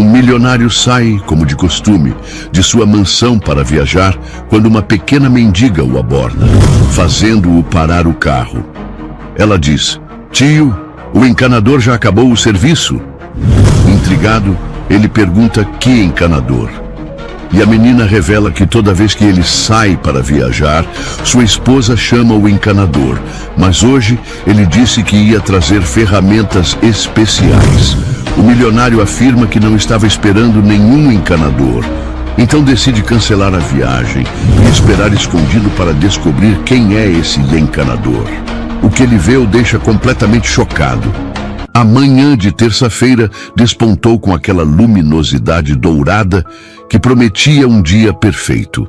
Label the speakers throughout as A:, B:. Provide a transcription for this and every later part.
A: Um milionário sai, como de costume, de sua mansão para viajar quando uma pequena mendiga o aborda, fazendo-o parar o carro. Ela diz: "Tio, o encanador já acabou o serviço?" Intrigado, ele pergunta que encanador. E a menina revela que toda vez que ele sai para viajar, sua esposa chama o encanador, mas hoje ele disse que ia trazer ferramentas especiais. O milionário afirma que não estava esperando nenhum encanador, então decide cancelar a viagem e esperar escondido para descobrir quem é esse encanador. O que ele vê o deixa completamente chocado. A manhã de terça-feira despontou com aquela luminosidade dourada que prometia um dia perfeito.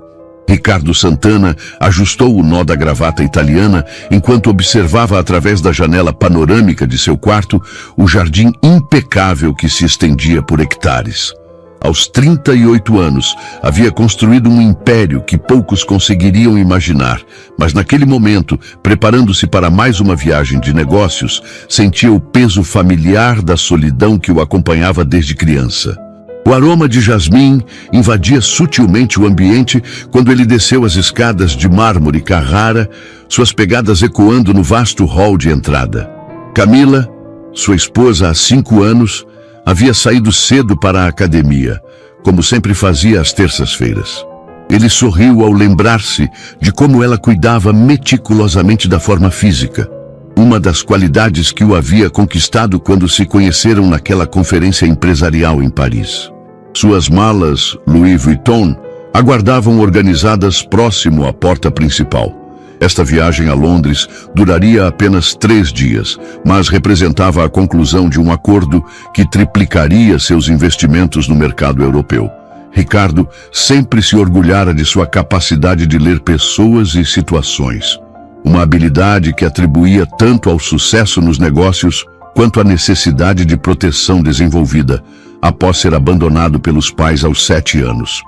A: Ricardo Santana ajustou o nó da gravata italiana enquanto observava através da janela panorâmica de seu quarto o jardim impecável que se estendia por hectares. Aos 38 anos, havia construído um império que poucos conseguiriam imaginar, mas naquele momento, preparando-se para mais uma viagem de negócios, sentia o peso familiar da solidão que o acompanhava desde criança. O aroma de jasmim invadia sutilmente o ambiente quando ele desceu as escadas de mármore Carrara, suas pegadas ecoando no vasto hall de entrada. Camila, sua esposa há 5 anos, havia saído cedo para a academia, como sempre fazia às terças-feiras. Ele sorriu ao lembrar-se de como ela cuidava meticulosamente da forma física, uma das qualidades que o havia conquistado quando se conheceram naquela conferência empresarial em Paris. Suas malas, Louis Vuitton, aguardavam organizadas próximo à porta principal. Esta viagem a Londres duraria apenas 3 dias, mas representava a conclusão de um acordo que triplicaria seus investimentos no mercado europeu. Ricardo sempre se orgulhara de sua capacidade de ler pessoas e situações, uma habilidade que atribuía tanto ao sucesso nos negócios quanto à necessidade de proteção desenvolvida após ser abandonado pelos pais aos 7 anos.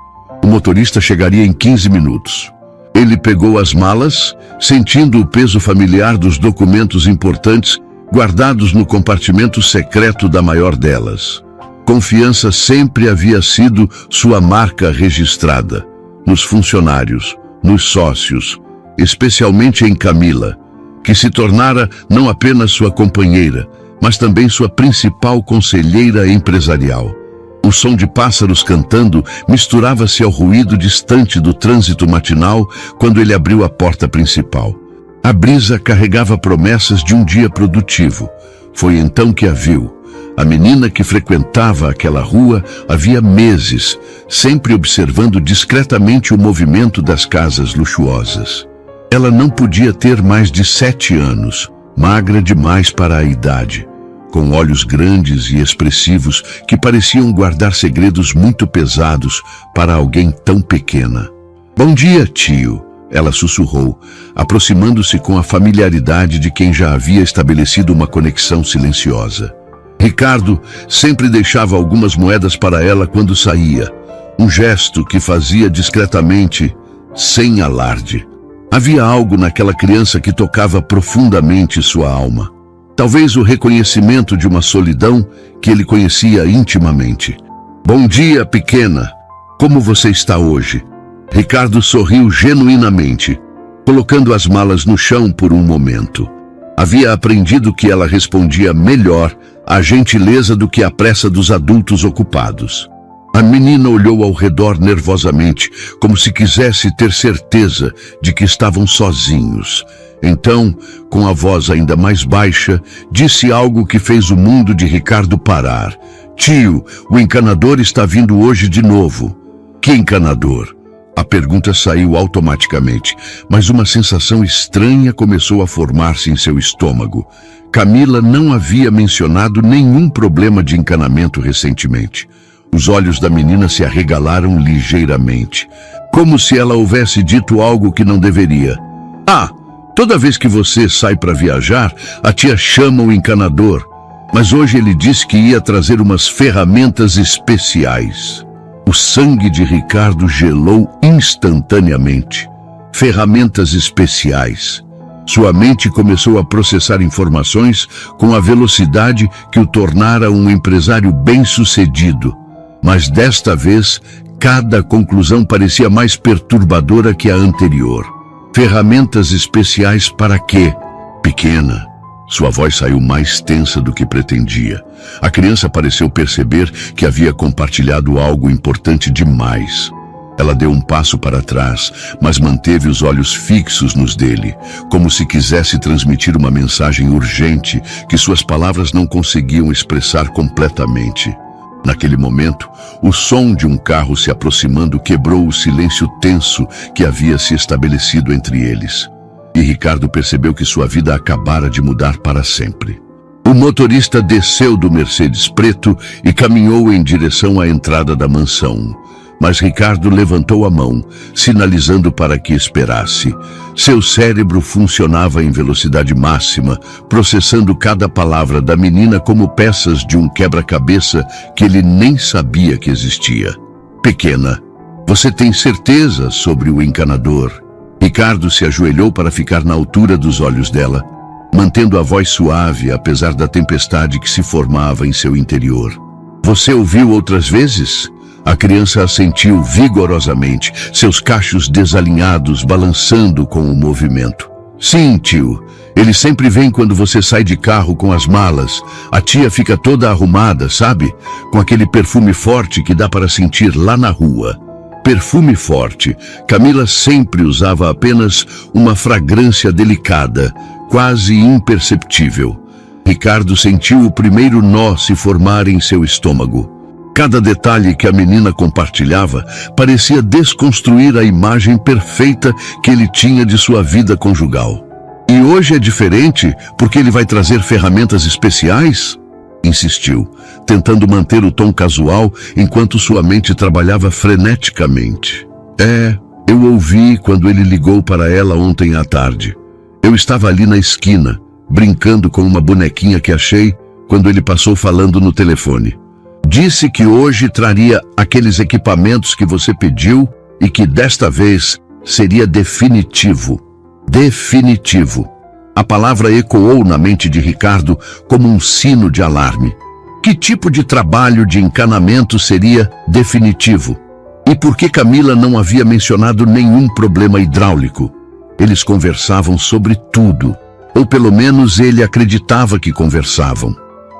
A: O motorista chegaria em 15 minutos. Ele pegou as malas, sentindo o peso familiar dos documentos importantes guardados no compartimento secreto da maior delas. Confiança sempre havia sido sua marca registrada, nos funcionários, nos sócios, especialmente em Camila, que se tornara não apenas sua companheira, mas também sua principal conselheira empresarial. O som de pássaros cantando misturava-se ao ruído distante do trânsito matinal quando ele abriu a porta principal. A brisa carregava promessas de um dia produtivo. Foi então que a viu. A menina que frequentava aquela rua havia meses, sempre observando discretamente o movimento das casas luxuosas. Ela não podia ter mais de 7 anos, magra demais para a idade, com olhos grandes e expressivos que pareciam guardar segredos muito pesados para alguém tão pequena. "Bom dia, tio", ela sussurrou, aproximando-se com a familiaridade de quem já havia estabelecido uma conexão silenciosa. Ricardo sempre deixava algumas moedas para ela quando saía, um gesto que fazia discretamente, sem alarde. Havia algo naquela criança que tocava profundamente sua alma. Talvez o reconhecimento de uma solidão que ele conhecia intimamente. "Bom dia, pequena. Como você está hoje?" Ricardo sorriu genuinamente, colocando as malas no chão por um momento. Havia aprendido que ela respondia melhor à gentileza do que à pressa dos adultos ocupados. A menina olhou ao redor nervosamente, como se quisesse ter certeza de que estavam sozinhos. Então, com a voz ainda mais baixa, disse algo que fez o mundo de Ricardo parar. "Tio, o encanador está vindo hoje de novo." "Que encanador?" A pergunta saiu automaticamente, mas uma sensação estranha começou a formar-se em seu estômago. Camila não havia mencionado nenhum problema de encanamento recentemente. Os olhos da menina se arregalaram ligeiramente, como se ela houvesse dito algo que não deveria. "Ah, toda vez que você sai para viajar, a tia chama o encanador, mas hoje ele disse que ia trazer umas ferramentas especiais." O sangue de Ricardo gelou instantaneamente. Ferramentas especiais. Sua mente começou a processar informações com a velocidade que o tornara um empresário bem-sucedido. Mas desta vez, cada conclusão parecia mais perturbadora que a anterior. Ferramentas especiais para quê? Pequena. Sua voz saiu mais tensa do que pretendia. A criança pareceu perceber que havia compartilhado algo importante demais. Ela deu um passo para trás, mas manteve os olhos fixos nos dele, como se quisesse transmitir uma mensagem urgente que suas palavras não conseguiam expressar completamente. Naquele momento, o som de um carro se aproximando quebrou o silêncio tenso que havia se estabelecido entre eles. E Ricardo percebeu que sua vida acabara de mudar para sempre. O motorista desceu do Mercedes preto e caminhou em direção à entrada da mansão. Mas Ricardo levantou a mão, sinalizando para que esperasse. Seu cérebro funcionava em velocidade máxima, processando cada palavra da menina como peças de um quebra-cabeça que ele nem sabia que existia. Pequena, você tem certeza sobre o encanador? Ricardo se ajoelhou para ficar na altura dos olhos dela, mantendo a voz suave apesar da tempestade que se formava em seu interior. Você ouviu outras vezes? A criança assentiu vigorosamente, seus cachos desalinhados balançando com o movimento. Sim, tio. Ele sempre vem quando você sai de carro com as malas. A tia fica toda arrumada, sabe? Com aquele perfume forte que dá para sentir lá na rua. Perfume forte. Camila sempre usava apenas uma fragrância delicada, quase imperceptível. Ricardo sentiu o primeiro nó se formar em seu estômago. Cada detalhe que a menina compartilhava parecia desconstruir a imagem perfeita que ele tinha de sua vida conjugal. E hoje é diferente porque ele vai trazer ferramentas especiais? Insistiu, tentando manter o tom casual enquanto sua mente trabalhava freneticamente. Eu ouvi quando ele ligou para ela ontem à tarde. Eu estava ali na esquina, brincando com uma bonequinha que achei quando ele passou falando no telefone. Disse que hoje traria aqueles equipamentos que você pediu e que desta vez seria definitivo. Definitivo. A palavra ecoou na mente de Ricardo como um sino de alarme. Que tipo de trabalho de encanamento seria definitivo? E por que Camila não havia mencionado nenhum problema hidráulico? Eles conversavam sobre tudo, ou pelo menos ele acreditava que conversavam.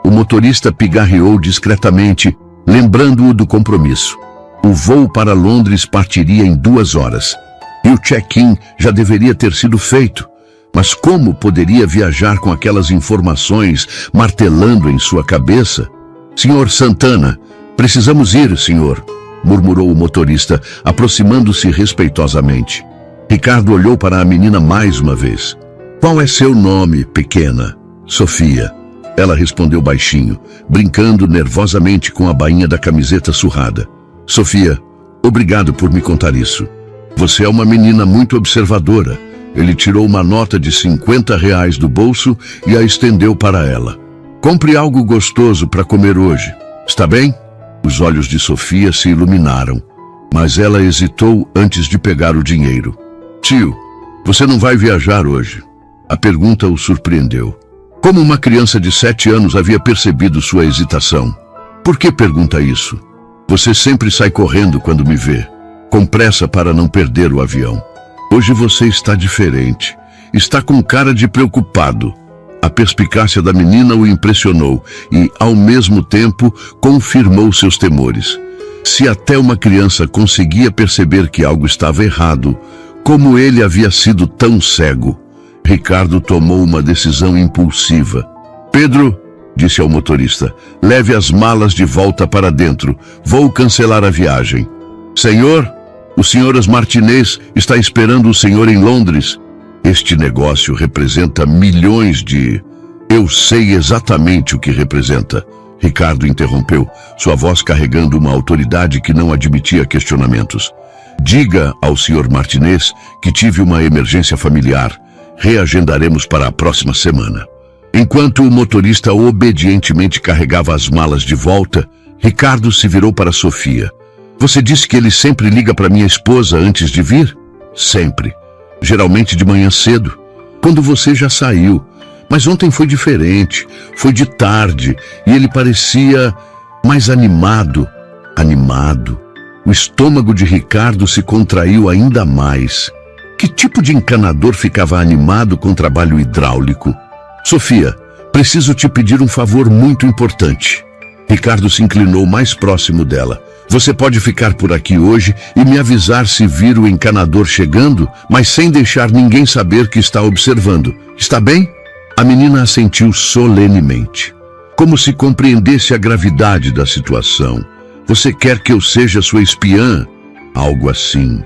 A: O motorista pigarreou discretamente, lembrando-o do compromisso. O voo para Londres partiria em 2 horas, e o check-in já deveria ter sido feito. Mas como poderia viajar com aquelas informações martelando em sua cabeça? Senhor Santana, precisamos ir, senhor, murmurou o motorista, aproximando-se respeitosamente. Ricardo olhou para a menina mais uma vez. Qual é seu nome, pequena? Sofia. Ela respondeu baixinho, brincando nervosamente com a bainha da camiseta surrada. Sofia, obrigado por me contar isso. Você é uma menina muito observadora. Ele tirou uma nota de R$50 do bolso e a estendeu para ela. Compre algo gostoso para comer hoje. Está bem? Os olhos de Sofia se iluminaram, mas ela hesitou antes de pegar o dinheiro. Tio, você não vai viajar hoje? A pergunta o surpreendeu. Como uma criança de 7 anos havia percebido sua hesitação. Por que pergunta isso? Você sempre sai correndo quando me vê, com pressa para não perder o avião. Hoje você está diferente. Está com cara de preocupado. A perspicácia da menina o impressionou e, ao mesmo tempo, confirmou seus temores. Se até uma criança conseguia perceber que algo estava errado, como ele havia sido tão cego? Ricardo tomou uma decisão impulsiva. Pedro, disse ao motorista, leve as malas de volta para dentro. Vou cancelar a viagem. Senhor, o Sr. Martinez está esperando o senhor em Londres. Este negócio representa milhões de... Eu sei exatamente o que representa. Ricardo interrompeu, sua voz carregando uma autoridade que não admitia questionamentos. Diga ao Sr. Martinez que tive uma emergência familiar. Reagendaremos para a próxima semana. Enquanto o motorista obedientemente carregava as malas de volta, Ricardo se virou para Sofia. Você disse que ele sempre liga para minha esposa antes de vir? Sempre. Geralmente de manhã cedo, quando você já saiu. Mas ontem foi diferente. Foi de tarde e ele parecia mais animado. animado. O estômago de Ricardo se contraiu ainda mais. Que tipo de encanador ficava animado com trabalho hidráulico? Sofia, preciso te pedir um favor muito importante. Ricardo se inclinou mais próximo dela. Você pode ficar por aqui hoje e me avisar se vir o encanador chegando, mas sem deixar ninguém saber que está observando. Está bem? A menina assentiu solenemente, como se compreendesse a gravidade da situação. Você quer que eu seja sua espiã? Algo assim.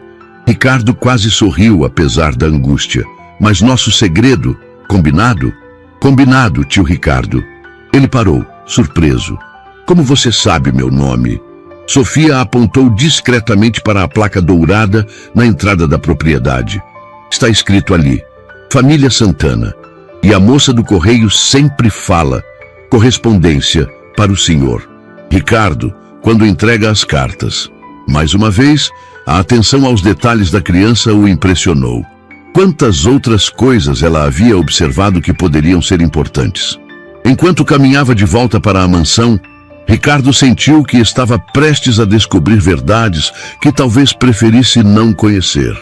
A: Ricardo quase sorriu, apesar da angústia. Mas nosso segredo, combinado? Combinado, tio Ricardo. Ele parou, surpreso. Como você sabe meu nome? Sofia apontou discretamente para a placa dourada na entrada da propriedade. Está escrito ali, Família Santana. E a moça do correio sempre fala, correspondência para o senhor. Ricardo, quando entrega as cartas. Mais uma vez, a atenção aos detalhes da criança o impressionou. Quantas outras coisas ela havia observado que poderiam ser importantes. Enquanto caminhava de volta para a mansão, Ricardo sentiu que estava prestes a descobrir verdades que talvez preferisse não conhecer.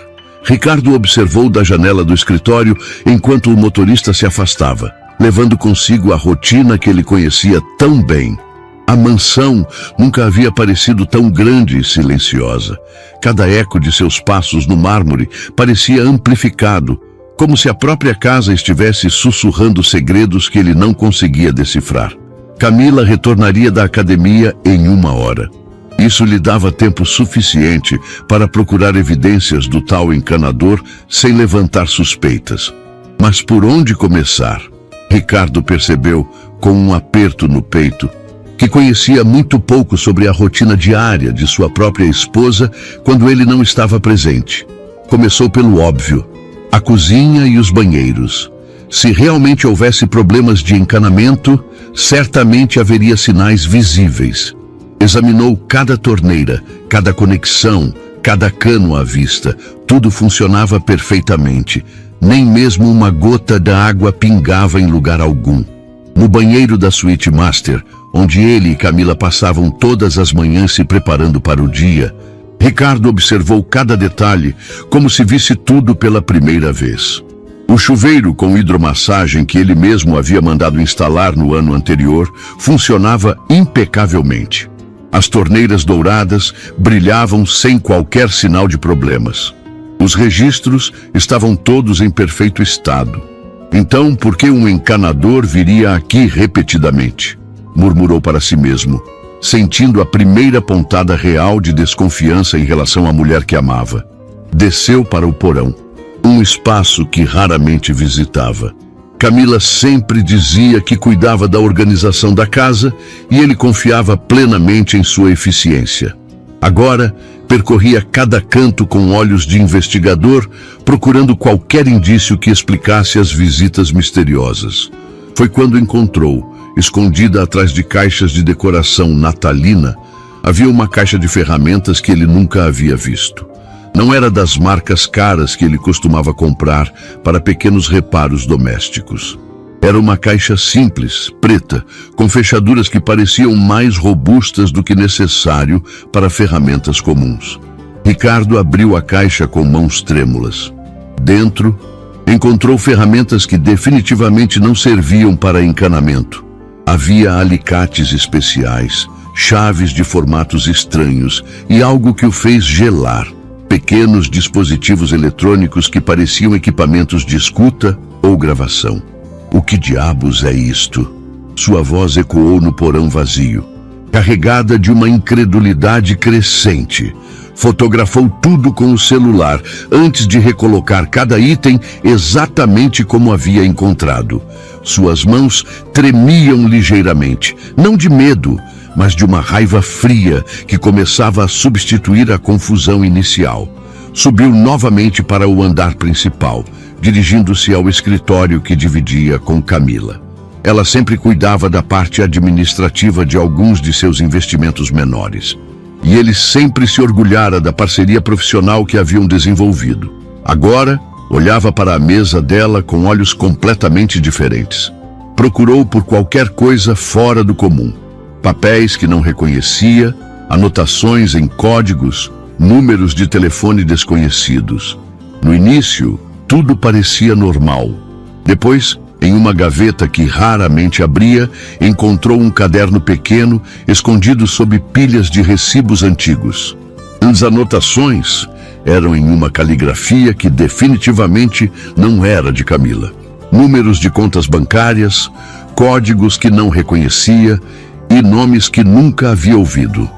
A: Ricardo observou da janela do escritório enquanto o motorista se afastava, levando consigo a rotina que ele conhecia tão bem. A mansão nunca havia parecido tão grande e silenciosa. Cada eco de seus passos no mármore parecia amplificado, como se a própria casa estivesse sussurrando segredos que ele não conseguia decifrar. Camila retornaria da academia em 1 hora. Isso lhe dava tempo suficiente para procurar evidências do tal encanador sem levantar suspeitas. Mas por onde começar? Ricardo percebeu, com um aperto no peito, que conhecia muito pouco sobre a rotina diária de sua própria esposa quando ele não estava presente. Começou pelo óbvio, a cozinha e os banheiros. Se realmente houvesse problemas de encanamento, certamente haveria sinais visíveis. Examinou cada torneira, cada conexão, cada cano à vista. Tudo funcionava perfeitamente. Nem mesmo uma gota da água pingava em lugar algum. No banheiro da suíte master, onde ele e Camila passavam todas as manhãs se preparando para o dia, Ricardo observou cada detalhe como se visse tudo pela primeira vez. O chuveiro com hidromassagem que ele mesmo havia mandado instalar no ano anterior funcionava impecavelmente. As torneiras douradas brilhavam sem qualquer sinal de problemas. Os registros estavam todos em perfeito estado. Então, por que um encanador viria aqui repetidamente? Murmurou para si mesmo, sentindo a primeira pontada real de desconfiança em relação à mulher que amava. Desceu para o porão, um espaço que raramente visitava. Camila sempre dizia que cuidava da organização da casa e ele confiava plenamente em sua eficiência. Agora, percorria cada canto com olhos de investigador, procurando qualquer indício que explicasse as visitas misteriosas. Foi quando encontrou, escondida atrás de caixas de decoração natalina, havia uma caixa de ferramentas que ele nunca havia visto. Não era das marcas caras que ele costumava comprar para pequenos reparos domésticos. Era uma caixa simples, preta, com fechaduras que pareciam mais robustas do que necessário para ferramentas comuns. Ricardo abriu a caixa com mãos trêmulas. Dentro, encontrou ferramentas que definitivamente não serviam para encanamento. Havia alicates especiais, chaves de formatos estranhos e algo que o fez gelar. Pequenos dispositivos eletrônicos que pareciam equipamentos de escuta ou gravação. O que diabos é isto? Sua voz ecoou no porão vazio, carregada de uma incredulidade crescente. Fotografou tudo com o celular, antes de recolocar cada item exatamente como havia encontrado. Suas mãos tremiam ligeiramente, não de medo, mas de uma raiva fria que começava a substituir a confusão inicial. Subiu novamente para o andar principal, dirigindo-se ao escritório que dividia com Camila. Ela sempre cuidava da parte administrativa de alguns de seus investimentos menores. E ele sempre se orgulhara da parceria profissional que haviam desenvolvido. Agora, olhava para a mesa dela com olhos completamente diferentes. Procurou por qualquer coisa fora do comum. Papéis que não reconhecia, anotações em códigos, números de telefone desconhecidos. No início, tudo parecia normal. Depois, em uma gaveta que raramente abria, encontrou um caderno pequeno escondido sob pilhas de recibos antigos. As anotações eram em uma caligrafia que definitivamente não era de Camila. Números de contas bancárias, códigos que não reconhecia e nomes que nunca havia ouvido.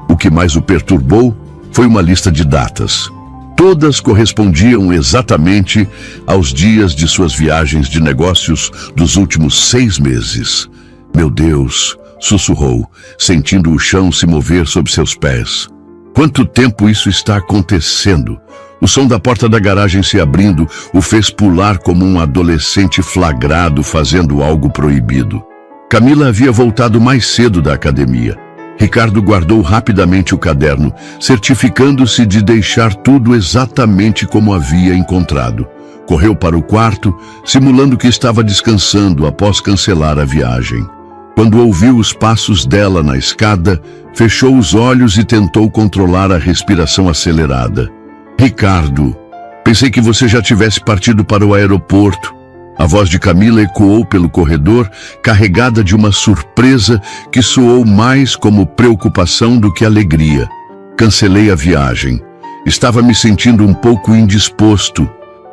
A: O que mais o perturbou foi uma lista de datas. Todas correspondiam exatamente aos dias de suas viagens de negócios dos últimos 6 meses. Meu Deus, sussurrou, sentindo o chão se mover sob seus pés. Quanto tempo isso está acontecendo? O som da porta da garagem se abrindo o fez pular como um adolescente flagrado fazendo algo proibido. Camila havia voltado mais cedo da academia. Ricardo guardou rapidamente o caderno, certificando-se de deixar tudo exatamente como havia encontrado. Correu para o quarto, simulando que estava descansando após cancelar a viagem. Quando ouviu os passos dela na escada, fechou os olhos e tentou controlar a respiração acelerada. Ricardo, pensei que você já tivesse partido para o aeroporto. A voz de Camila ecoou pelo corredor, carregada de uma surpresa que soou mais como preocupação do que alegria. Cancelei a viagem. Estava me sentindo um pouco indisposto,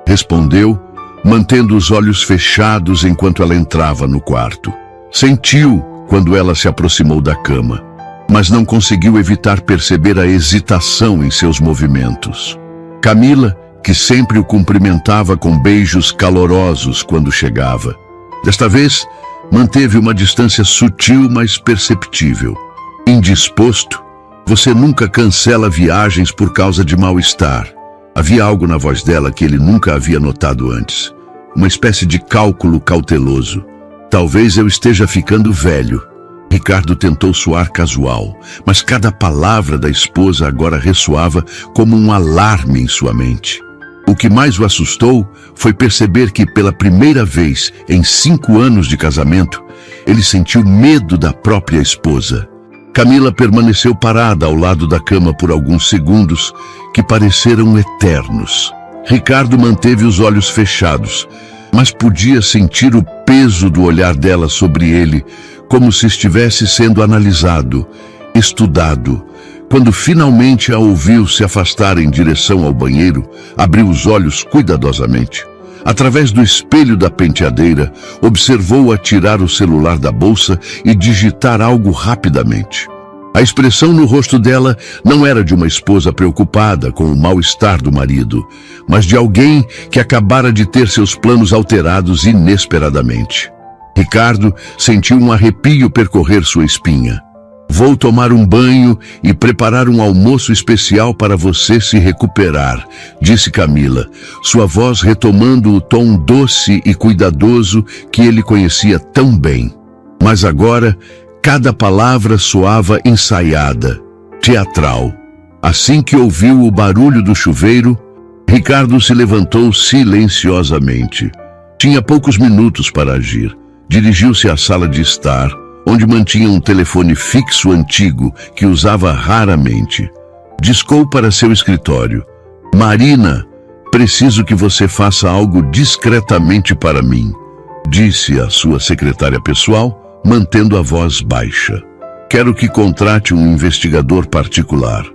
A: respondeu, mantendo os olhos fechados enquanto ela entrava no quarto. Sentiu quando ela se aproximou da cama, mas não conseguiu evitar perceber a hesitação em seus movimentos. Camila, que sempre o cumprimentava com beijos calorosos quando chegava. Desta vez, manteve uma distância sutil, mas perceptível. Indisposto, você nunca cancela viagens por causa de mal-estar. Havia algo na voz dela que ele nunca havia notado antes. Uma espécie de cálculo cauteloso. Talvez eu esteja ficando velho. Ricardo tentou soar casual, mas cada palavra da esposa agora ressoava como um alarme em sua mente. O que mais o assustou foi perceber que, pela primeira vez em 5 anos de casamento, ele sentiu medo da própria esposa. Camila permaneceu parada ao lado da cama por alguns segundos, que pareceram eternos. Ricardo manteve os olhos fechados, mas podia sentir o peso do olhar dela sobre ele, como se estivesse sendo analisado, estudado. Quando finalmente a ouviu se afastar em direção ao banheiro, abriu os olhos cuidadosamente. Através do espelho da penteadeira, observou-a tirar o celular da bolsa e digitar algo rapidamente. A expressão no rosto dela não era de uma esposa preocupada com o mal-estar do marido, mas de alguém que acabara de ter seus planos alterados inesperadamente. Ricardo sentiu um arrepio percorrer sua espinha. Vou tomar um banho e preparar um almoço especial para você se recuperar, disse Camila, sua voz retomando o tom doce e cuidadoso que ele conhecia tão bem. Mas agora, cada palavra soava ensaiada, teatral. Assim que ouviu o barulho do chuveiro, Ricardo se levantou silenciosamente. Tinha poucos minutos para agir. Dirigiu-se à sala de estar, onde mantinha um telefone fixo antigo que usava raramente. Discou para seu escritório. Marina, preciso que você faça algo discretamente para mim, disse a sua secretária pessoal, mantendo a voz baixa. Quero que contrate um investigador particular.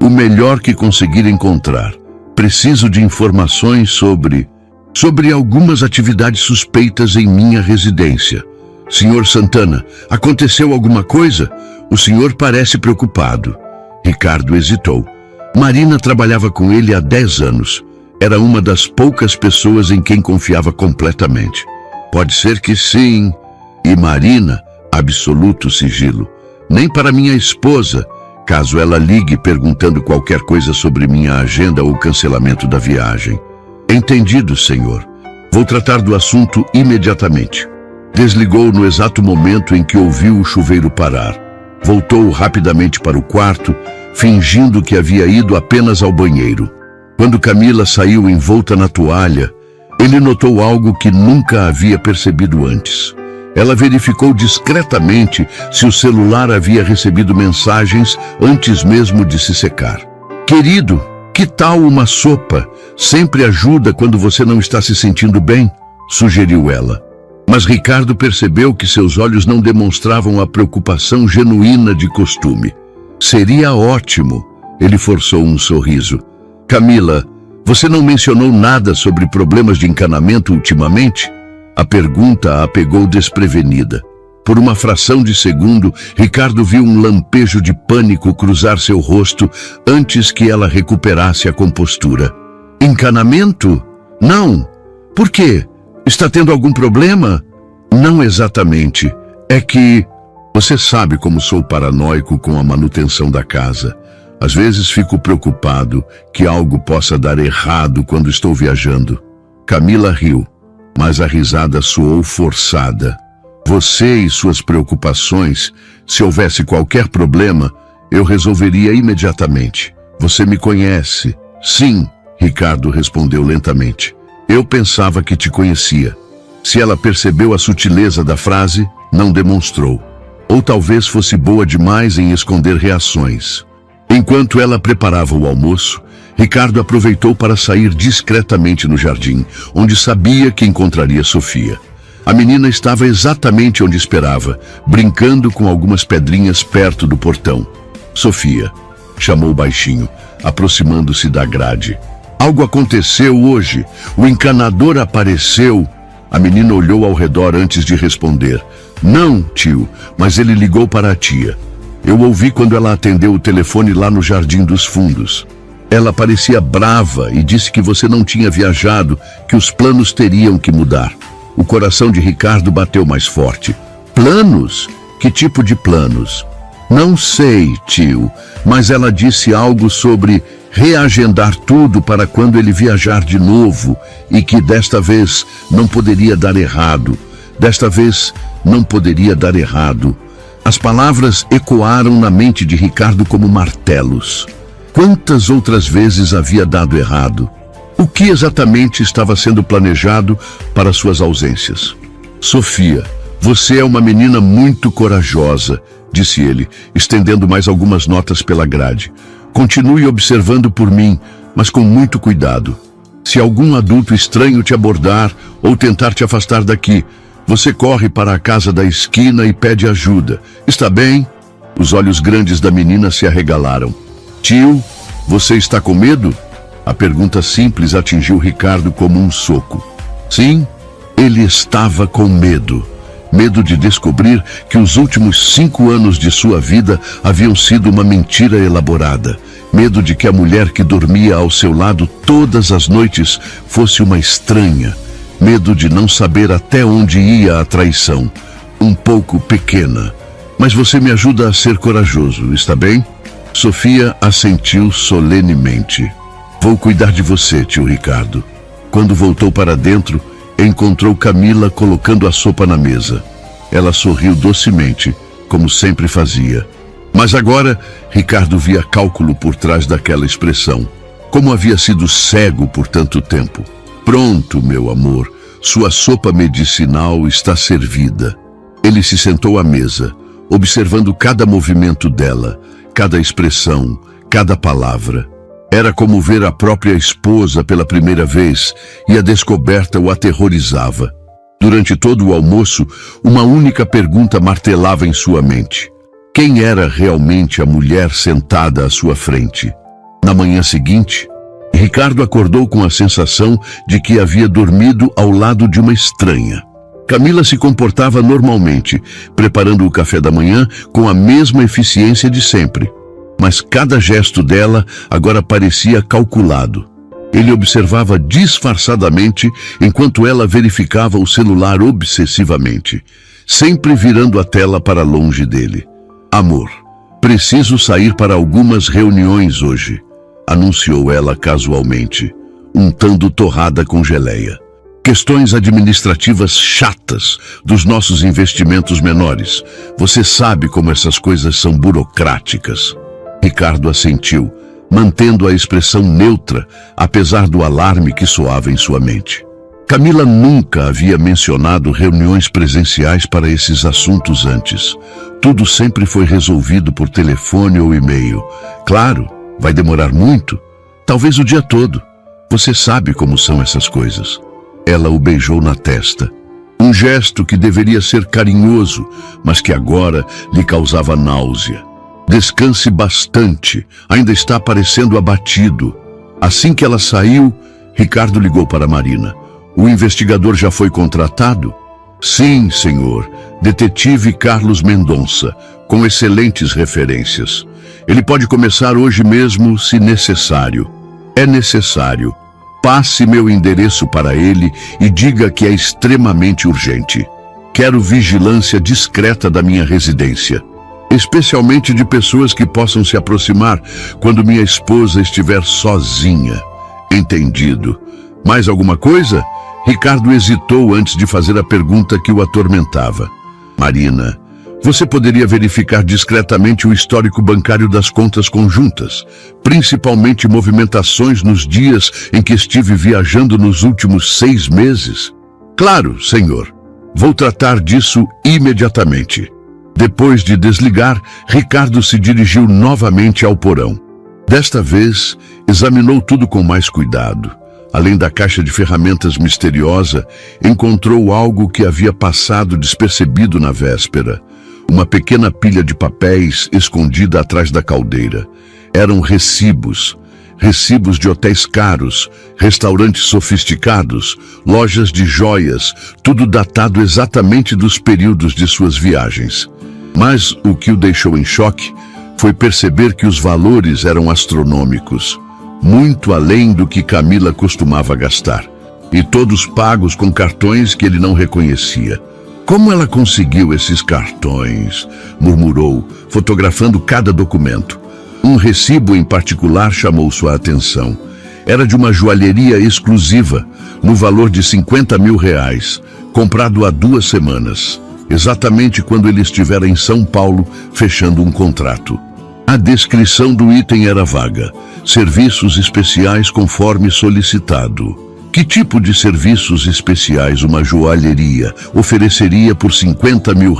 A: O melhor que conseguir encontrar. Preciso de informações sobre algumas atividades suspeitas em minha residência. Senhor Santana, aconteceu alguma coisa? O senhor parece preocupado. Ricardo hesitou. Marina trabalhava com ele há 10 anos. Era uma das poucas pessoas em quem confiava completamente. Pode ser que sim. E Marina, absoluto sigilo. Nem para minha esposa, caso ela ligue perguntando qualquer coisa sobre minha agenda ou cancelamento da viagem. Entendido, senhor. Vou tratar do assunto imediatamente. Desligou no exato momento em que ouviu o chuveiro parar. Voltou rapidamente para o quarto, fingindo que havia ido apenas ao banheiro. Quando Camila saiu envolta na toalha, ele notou algo que nunca havia percebido antes. Ela verificou discretamente se o celular havia recebido mensagens antes mesmo de se secar. Querido, que tal uma sopa? Sempre ajuda quando você não está se sentindo bem, sugeriu ela. Mas Ricardo percebeu que seus olhos não demonstravam a preocupação genuína de costume. Seria ótimo, ele forçou um sorriso. Camila, você não mencionou nada sobre problemas de encanamento ultimamente? A pergunta a pegou desprevenida. Por uma fração de segundo, Ricardo viu um lampejo de pânico cruzar seu rosto antes que ela recuperasse a compostura. Encanamento? Não. Por quê? Está tendo algum problema? Não exatamente. É que... Você sabe como sou paranoico com a manutenção da casa. Às vezes fico preocupado que algo possa dar errado quando estou viajando. Camila riu, mas a risada soou forçada. Você e suas preocupações, se houvesse qualquer problema, eu resolveria imediatamente. Você me conhece. Sim, Ricardo respondeu lentamente. Eu pensava que te conhecia. Se ela percebeu a sutileza da frase, não demonstrou. Ou talvez fosse boa demais em esconder reações. Enquanto ela preparava o almoço, Ricardo aproveitou para sair discretamente no jardim, onde sabia que encontraria Sofia. A menina estava exatamente onde esperava, brincando com algumas pedrinhas perto do portão. Sofia, chamou baixinho, aproximando-se da grade. Algo aconteceu hoje. O encanador apareceu. A menina olhou ao redor antes de responder. Não, tio, mas ele ligou para a tia. Eu ouvi quando ela atendeu o telefone lá no Jardim dos Fundos. Ela parecia brava e disse que você não tinha viajado, que os planos teriam que mudar. O coração de Ricardo bateu mais forte. Planos? Que tipo de planos? Não sei, tio, mas ela disse algo sobre reagendar tudo para quando ele viajar de novo e que desta vez não poderia dar errado. Desta vez não poderia dar errado. As palavras ecoaram na mente de Ricardo como martelos. Quantas outras vezes havia dado errado? O que exatamente estava sendo planejado para suas ausências? Sofia, você é uma menina muito corajosa, disse ele, estendendo mais algumas notas pela grade. Continue observando por mim, mas com muito cuidado. Se algum adulto estranho te abordar ou tentar te afastar daqui, você corre para a casa da esquina e pede ajuda. Está bem? Os olhos grandes da menina se arregalaram. Tio, você está com medo? A pergunta simples atingiu Ricardo como um soco. Sim, ele estava com medo. Medo de descobrir que os últimos 5 anos de sua vida haviam sido uma mentira elaborada. Medo de que a mulher que dormia ao seu lado todas as noites fosse uma estranha. Medo de não saber até onde ia a traição. Um pouco pequena. Mas você me ajuda a ser corajoso, está bem? Sofia assentiu solenemente. Vou cuidar de você, tio Ricardo. Quando voltou para dentro, encontrou Camila colocando a sopa na mesa. Ela sorriu docemente, como sempre fazia. Mas agora, Ricardo via cálculo por trás daquela expressão. Como havia sido cego por tanto tempo. Pronto, meu amor, sua sopa medicinal está servida. Ele se sentou à mesa, observando cada movimento dela, cada expressão, cada palavra. Era como ver a própria esposa pela primeira vez e a descoberta o aterrorizava. Durante todo o almoço, uma única pergunta martelava em sua mente. Quem era realmente a mulher sentada à sua frente? Na manhã seguinte, Ricardo acordou com a sensação de que havia dormido ao lado de uma estranha. Camila se comportava normalmente, preparando o café da manhã com a mesma eficiência de sempre. Mas cada gesto dela agora parecia calculado. Ele observava disfarçadamente enquanto ela verificava o celular obsessivamente, sempre virando a tela para longe dele. Amor, preciso sair para algumas reuniões hoje, anunciou ela casualmente, untando torrada com geleia. Questões administrativas chatas dos nossos investimentos menores. Você sabe como essas coisas são burocráticas. Ricardo assentiu, mantendo a expressão neutra, apesar do alarme que soava em sua mente. Camila nunca havia mencionado reuniões presenciais para esses assuntos antes. Tudo sempre foi resolvido por telefone ou e-mail. Claro, vai demorar muito, talvez o dia todo. Você sabe como são essas coisas. Ela o beijou na testa. Um gesto que deveria ser carinhoso, mas que agora lhe causava náusea. Descanse bastante, ainda está parecendo abatido. Assim que ela saiu, Ricardo ligou para Marina. O investigador já foi contratado? Sim, senhor. Detetive Carlos Mendonça, com excelentes referências. Ele pode começar hoje mesmo, se necessário. É necessário. Passe meu endereço para ele e diga que é extremamente urgente. Quero vigilância discreta da minha residência, especialmente de pessoas que possam se aproximar quando minha esposa estiver sozinha. Entendido. Mais alguma coisa? Ricardo hesitou antes de fazer a pergunta que o atormentava. Marina, você poderia verificar discretamente o histórico bancário das contas conjuntas, principalmente movimentações nos dias em que estive viajando nos últimos 6 meses? Claro, senhor. Vou tratar disso imediatamente. Depois de desligar, Ricardo se dirigiu novamente ao porão. Desta vez, examinou tudo com mais cuidado. Além da caixa de ferramentas misteriosa, encontrou algo que havia passado despercebido na véspera. Uma pequena pilha de papéis escondida atrás da caldeira. Eram recibos de hotéis caros, restaurantes sofisticados, lojas de joias, tudo datado exatamente dos períodos de suas viagens. Mas o que o deixou em choque foi perceber que os valores eram astronômicos, muito além do que Camila costumava gastar, e todos pagos com cartões que ele não reconhecia. Como ela conseguiu esses cartões? Murmurou, fotografando cada documento. Um recibo em particular chamou sua atenção. Era de uma joalheria exclusiva, no valor de R$50 mil, comprado há 2 semanas, exatamente quando ele estivera em São Paulo fechando um contrato. A descrição do item era vaga. Serviços especiais conforme solicitado. Que tipo de serviços especiais uma joalheria ofereceria por R$50 mil?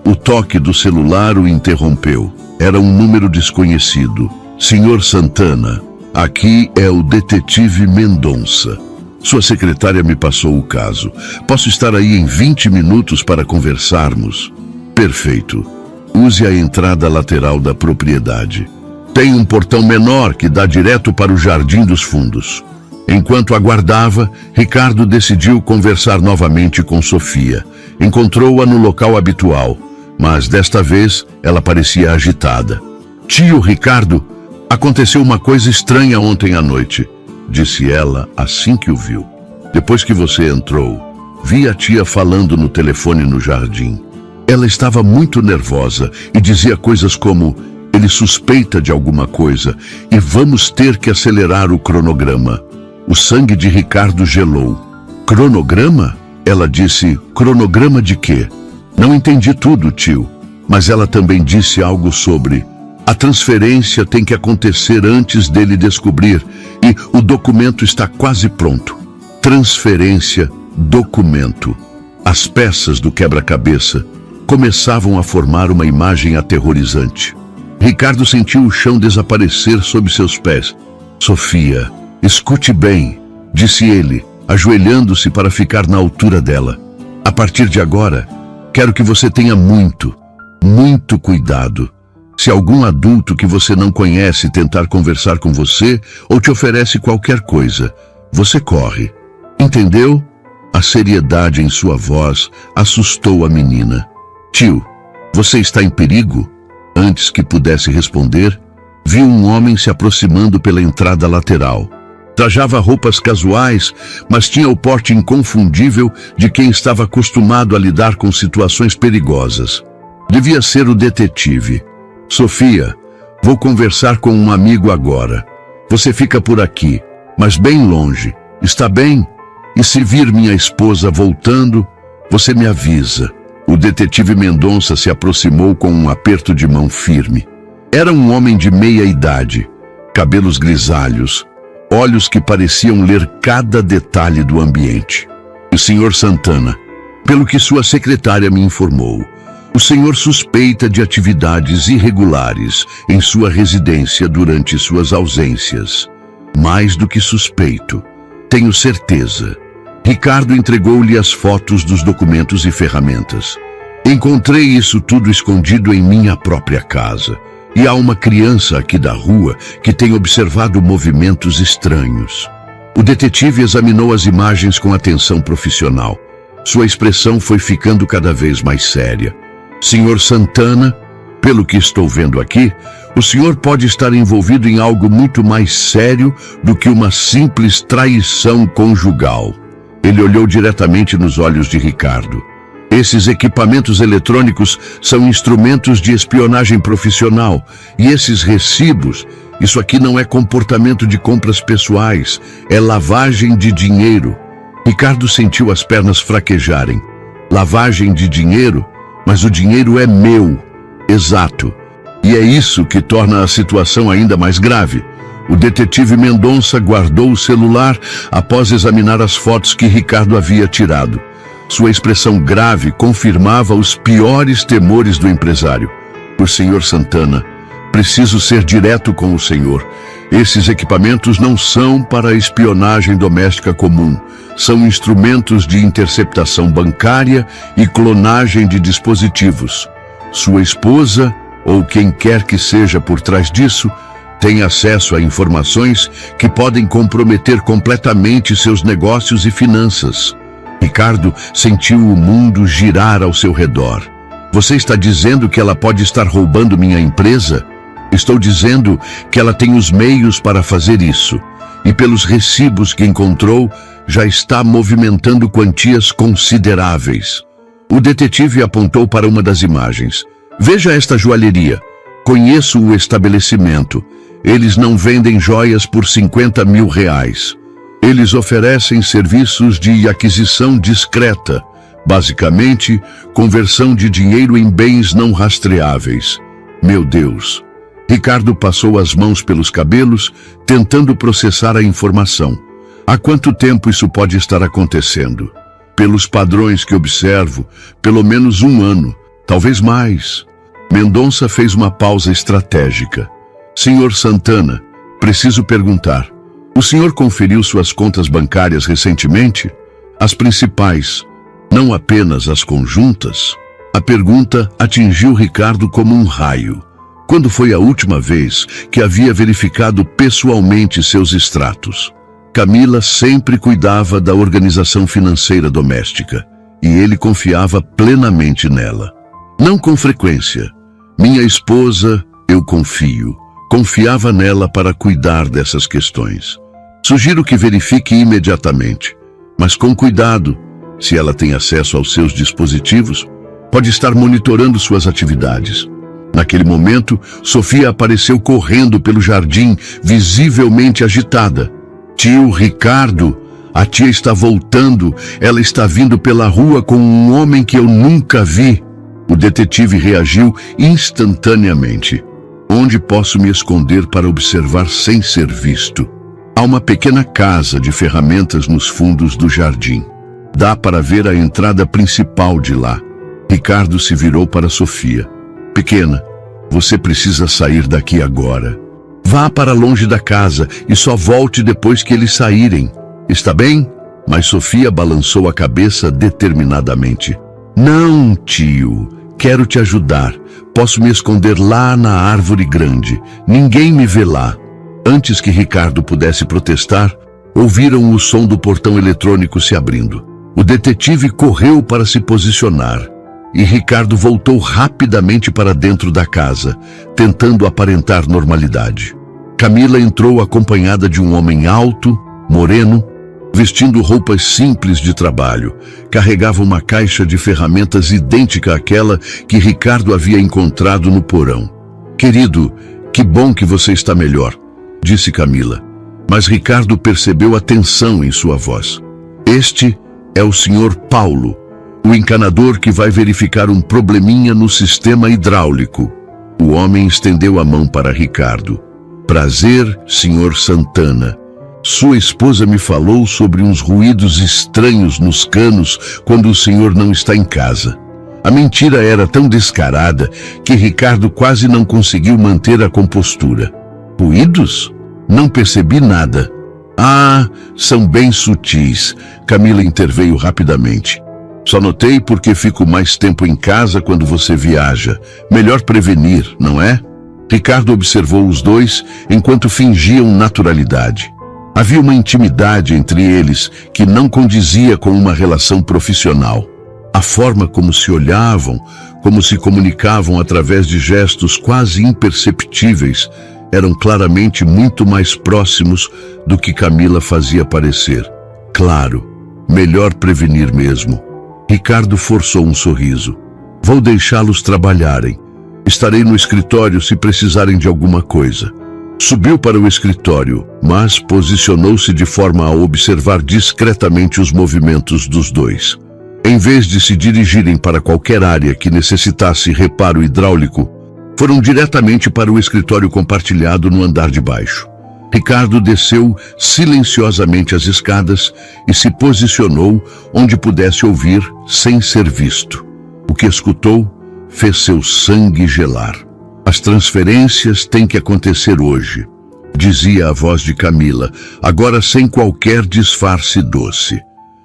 A: O toque do celular o interrompeu. Era um número desconhecido. Senhor Santana, aqui é o detetive Mendonça. Sua secretária me passou o caso. Posso estar aí em 20 minutos para conversarmos? Perfeito. Use a entrada lateral da propriedade. Tem um portão menor que dá direto para o Jardim dos Fundos. Enquanto aguardava, Ricardo decidiu conversar novamente com Sofia. Encontrou-a no local habitual, mas desta vez ela parecia agitada. Tio Ricardo, aconteceu uma coisa estranha ontem à noite, disse ela assim que o viu. Depois que você entrou, vi a tia falando no telefone no jardim. Ela estava muito nervosa e dizia coisas como: ele suspeita de alguma coisa e vamos ter que acelerar o cronograma. O sangue de Ricardo gelou. Cronograma? Ela disse, cronograma de quê? Não entendi tudo, tio. Mas ela também disse algo sobre: a transferência tem que acontecer antes dele descobrir e o documento está quase pronto. Transferência, documento. As peças do quebra-cabeça começavam a formar uma imagem aterrorizante. Ricardo sentiu o chão desaparecer sob seus pés. Sofia, escute bem, disse ele, ajoelhando-se para ficar na altura dela. A partir de agora, quero que você tenha muito cuidado. Se algum adulto que você não conhece tentar conversar com você ou te oferece qualquer coisa, você corre. Entendeu? A seriedade em sua voz assustou a menina. Tio, você está em perigo? Antes que pudesse responder, viu um homem se aproximando pela entrada lateral. Trajava roupas casuais, mas tinha o porte inconfundível de quem estava acostumado a lidar com situações perigosas. Devia ser o detetive. Sofia, vou conversar com um amigo agora. Você fica por aqui, mas bem longe. Está bem? E se vir minha esposa voltando, você me avisa. O detetive Mendonça se aproximou com um aperto de mão firme. Era um homem de meia idade, cabelos grisalhos, olhos que pareciam ler cada detalhe do ambiente. O Sr. Santana, pelo que sua secretária me informou, o senhor suspeita de atividades irregulares em sua residência durante suas ausências. Mais do que suspeito, tenho certeza. Ricardo entregou-lhe as fotos dos documentos e ferramentas. Encontrei isso tudo escondido em minha própria casa. E há uma criança aqui da rua que tem observado movimentos estranhos. O detetive examinou as imagens com atenção profissional. Sua expressão foi ficando cada vez mais séria. Sr. Santana, pelo que estou vendo aqui, o senhor pode estar envolvido em algo muito mais sério do que uma simples traição conjugal. Ele olhou diretamente nos olhos de Ricardo. Esses equipamentos eletrônicos são instrumentos de espionagem profissional. E esses recibos, isso aqui não é comportamento de compras pessoais, é lavagem de dinheiro. Ricardo sentiu as pernas fraquejarem. Lavagem de dinheiro? Mas o dinheiro é meu. Exato. E é isso que torna a situação ainda mais grave. O detetive Mendonça guardou o celular após examinar as fotos que Ricardo havia tirado. Sua expressão grave confirmava os piores temores do empresário. Por Sr. Santana, preciso ser direto com o senhor. Esses equipamentos não são para espionagem doméstica comum. São instrumentos de interceptação bancária e clonagem de dispositivos. Sua esposa, ou quem quer que seja por trás disso, tem acesso a informações que podem comprometer completamente seus negócios e finanças. Ricardo sentiu o mundo girar ao seu redor. Você está dizendo que ela pode estar roubando minha empresa? Estou dizendo que ela tem os meios para fazer isso. E pelos recibos que encontrou, já está movimentando quantias consideráveis. O detetive apontou para uma das imagens. Veja esta joalheria. Conheço o estabelecimento. Eles não vendem joias por R$50 mil. Eles oferecem serviços de aquisição discreta, basicamente, conversão de dinheiro em bens não rastreáveis. Meu Deus! Ricardo passou as mãos pelos cabelos, tentando processar a informação. Há quanto tempo isso pode estar acontecendo? Pelos padrões que observo, pelo menos 1 ano, talvez mais. Mendonça fez uma pausa estratégica. Sr. Santana, preciso perguntar. O senhor conferiu suas contas bancárias recentemente? As principais, não apenas as conjuntas? A pergunta atingiu Ricardo como um raio. Quando foi a última vez que havia verificado pessoalmente seus extratos? Camila sempre cuidava da organização financeira doméstica, e ele confiava plenamente nela. Não com frequência. Minha esposa, eu confio. Confiava nela para cuidar dessas questões. Sugiro que verifique imediatamente, mas com cuidado. Se ela tem acesso aos seus dispositivos, pode estar monitorando suas atividades. Naquele momento, Sofia apareceu correndo pelo jardim, visivelmente agitada. Tio Ricardo, a tia está voltando. Ela está vindo pela rua com um homem que eu nunca vi. O detetive reagiu instantaneamente. Onde posso me esconder para observar sem ser visto? Há uma pequena casa de ferramentas nos fundos do jardim. Dá para ver a entrada principal de lá. Ricardo se virou para Sofia. Pequena, você precisa sair daqui agora. Vá para longe da casa e só volte depois que eles saírem. Está bem? Mas Sofia balançou a cabeça determinadamente. Não, tio. Quero te ajudar. Posso me esconder lá na árvore grande. Ninguém me vê lá. Antes que Ricardo pudesse protestar, ouviram o som do portão eletrônico se abrindo. O detetive correu para se posicionar. E Ricardo voltou rapidamente para dentro da casa, tentando aparentar normalidade. Camila entrou acompanhada de um homem alto, moreno, vestindo roupas simples de trabalho. Carregava uma caixa de ferramentas idêntica àquela que Ricardo havia encontrado no porão. Querido, que bom que você está melhor, disse Camila. Mas Ricardo percebeu a tensão em sua voz. Este é o Sr. Paulo, o encanador que vai verificar um probleminha no sistema hidráulico. O homem estendeu a mão para Ricardo. Prazer, Sr. Santana. Sua esposa me falou sobre uns ruídos estranhos nos canos quando o senhor não está em casa. A mentira era tão descarada que Ricardo quase não conseguiu manter a compostura. Ruídos? Não percebi nada. Ah, são bem sutis. Camila interveio rapidamente. Só notei porque fico mais tempo em casa quando você viaja. Melhor prevenir, não é? Ricardo observou os dois enquanto fingiam naturalidade. Havia uma intimidade entre eles que não condizia com uma relação profissional. A forma como se olhavam, como se comunicavam através de gestos quase imperceptíveis, eram claramente muito mais próximos do que Camila fazia parecer. Claro, melhor prevenir mesmo. Ricardo forçou um sorriso. Vou deixá-los trabalharem. Estarei no escritório se precisarem de alguma coisa. Subiu para o escritório, mas posicionou-se de forma a observar discretamente os movimentos dos dois. Em vez de se dirigirem para qualquer área que necessitasse reparo hidráulico, foram diretamente para o escritório compartilhado no andar de baixo. Ricardo desceu silenciosamente as escadas e se posicionou onde pudesse ouvir sem ser visto. O que escutou fez seu sangue gelar. As transferências têm que acontecer hoje, dizia a voz de Camila, agora sem qualquer disfarce doce.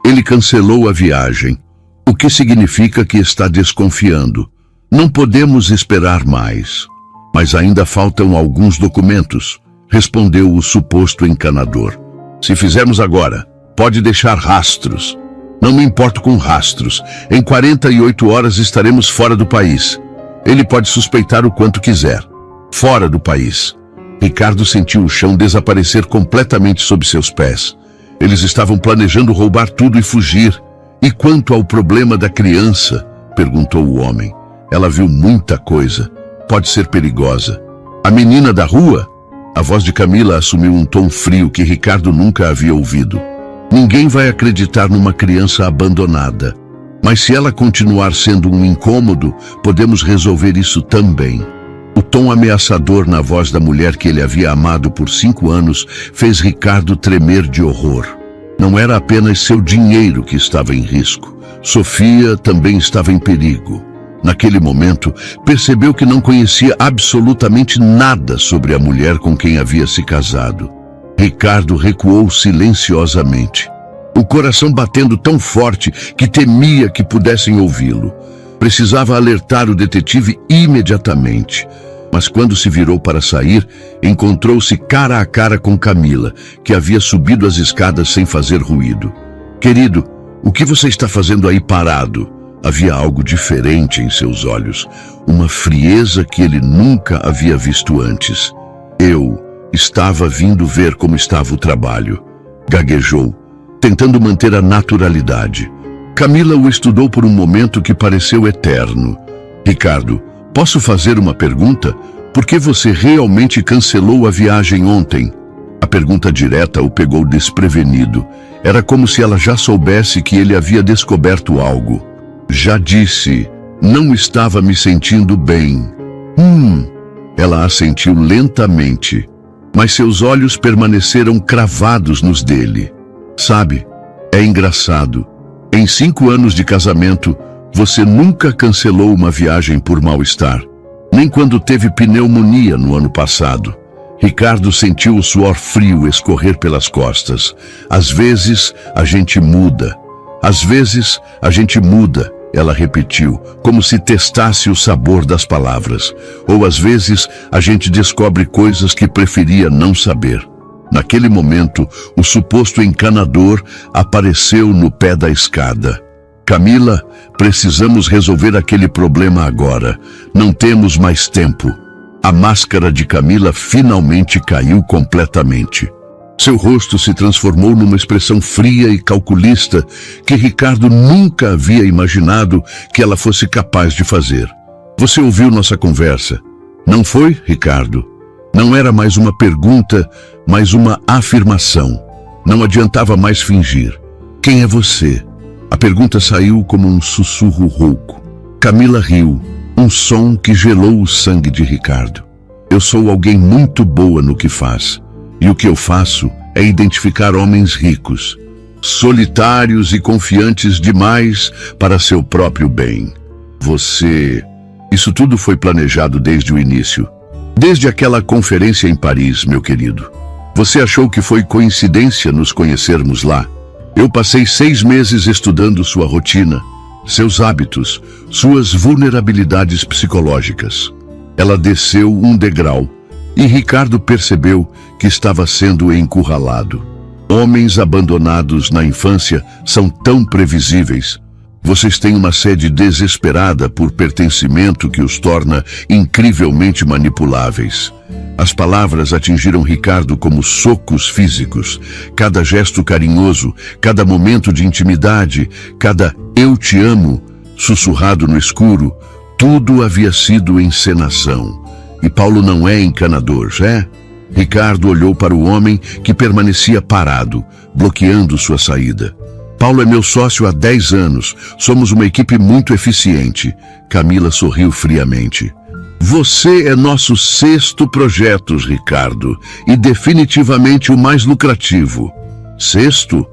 A: Ele cancelou a viagem, o que significa que está desconfiando. Não podemos esperar mais. Mas ainda faltam alguns documentos, respondeu o suposto encanador. Se fizermos agora, pode deixar rastros. Não me importo com rastros. Em 48 horas estaremos fora do país. Ele pode suspeitar o quanto quiser. Fora do país. Ricardo sentiu o chão desaparecer completamente sob seus pés. Eles estavam planejando roubar tudo e fugir. E quanto ao problema da criança? Perguntou o homem. Ela viu muita coisa. Pode ser perigosa. A menina da rua? A voz de Camila assumiu um tom frio que Ricardo nunca havia ouvido. Ninguém vai acreditar numa criança abandonada. Mas se ela continuar sendo um incômodo, podemos resolver isso também. O tom ameaçador na voz da mulher que ele havia amado por 5 anos fez Ricardo tremer de horror. Não era apenas seu dinheiro que estava em risco. Sofia também estava em perigo. Naquele momento, percebeu que não conhecia absolutamente nada sobre a mulher com quem havia se casado. Ricardo recuou silenciosamente, o coração batendo tão forte que temia que pudessem ouvi-lo. Precisava alertar o detetive imediatamente, mas quando se virou para sair, encontrou-se cara a cara com Camila, que havia subido as escadas sem fazer ruído. Querido, o que você está fazendo aí parado? Havia algo diferente em seus olhos, uma frieza que ele nunca havia visto antes. Eu estava vindo ver como estava o trabalho. Gaguejou, tentando manter a naturalidade. Camila o estudou por um momento que pareceu eterno. Ricardo, posso fazer uma pergunta? Por que você realmente cancelou a viagem ontem? A pergunta direta o pegou desprevenido. Era como se ela já soubesse que ele havia descoberto algo. Já disse, não estava me sentindo bem. Ela assentiu lentamente, mas seus olhos permaneceram cravados nos dele. Sabe, é engraçado. Em 5 anos de casamento, você nunca cancelou uma viagem por mal-estar. Nem quando teve pneumonia no ano passado. Ricardo sentiu o suor frio escorrer pelas costas. Às vezes, a gente muda. Às vezes, a gente muda. Ela repetiu, como se testasse o sabor das palavras. Ou às vezes, a gente descobre coisas que preferia não saber. Naquele momento, o suposto encanador apareceu no pé da escada. Camila, precisamos resolver aquele problema agora. Não temos mais tempo. A máscara de Camila finalmente caiu completamente. Seu rosto se transformou numa expressão fria e calculista que Ricardo nunca havia imaginado que ela fosse capaz de fazer. Você ouviu nossa conversa? Não foi, Ricardo? Não era mais uma pergunta, mas uma afirmação. Não adiantava mais fingir. Quem é você? A pergunta saiu como um sussurro rouco. Camila riu, um som que gelou o sangue de Ricardo. Eu sou alguém muito boa no que faz. E o que eu faço é identificar homens ricos, solitários e confiantes demais para seu próprio bem. Isso tudo foi planejado desde o início. Desde aquela conferência em Paris, meu querido. Você achou que foi coincidência nos conhecermos lá? Eu passei 6 meses estudando sua rotina, seus hábitos, suas vulnerabilidades psicológicas. Ela desceu um degrau e Ricardo percebeu que estava sendo encurralado. Homens abandonados na infância são tão previsíveis. Vocês têm uma sede desesperada por pertencimento que os torna incrivelmente manipuláveis. As palavras atingiram Ricardo como socos físicos. Cada gesto carinhoso, cada momento de intimidade, cada "eu te amo" sussurrado no escuro, tudo havia sido encenação. E Paulo não é encanador, é? Ricardo olhou para o homem que permanecia parado, bloqueando sua saída. Paulo é meu sócio há 10 anos. Somos uma equipe muito eficiente. Camila sorriu friamente. Você é nosso 6º projeto, Ricardo, e definitivamente o mais lucrativo. 6º?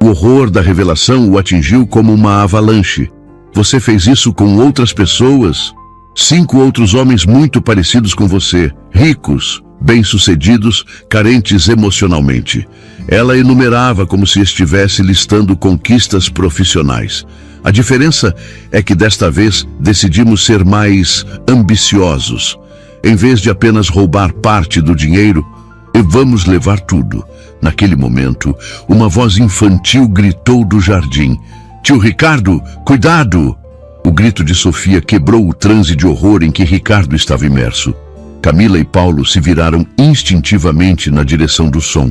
A: O horror da revelação o atingiu como uma avalanche. Você fez isso com outras pessoas? 5 outros homens muito parecidos com você, ricos, bem-sucedidos, carentes emocionalmente. Ela enumerava como se estivesse listando conquistas profissionais. A diferença é que desta vez decidimos ser mais ambiciosos. Em vez de apenas roubar parte do dinheiro, vamos levar tudo. Naquele momento, uma voz infantil gritou do jardim. Tio Ricardo, cuidado! O grito de Sofia quebrou o transe de horror em que Ricardo estava imerso. Camila e Paulo se viraram instintivamente na direção do som,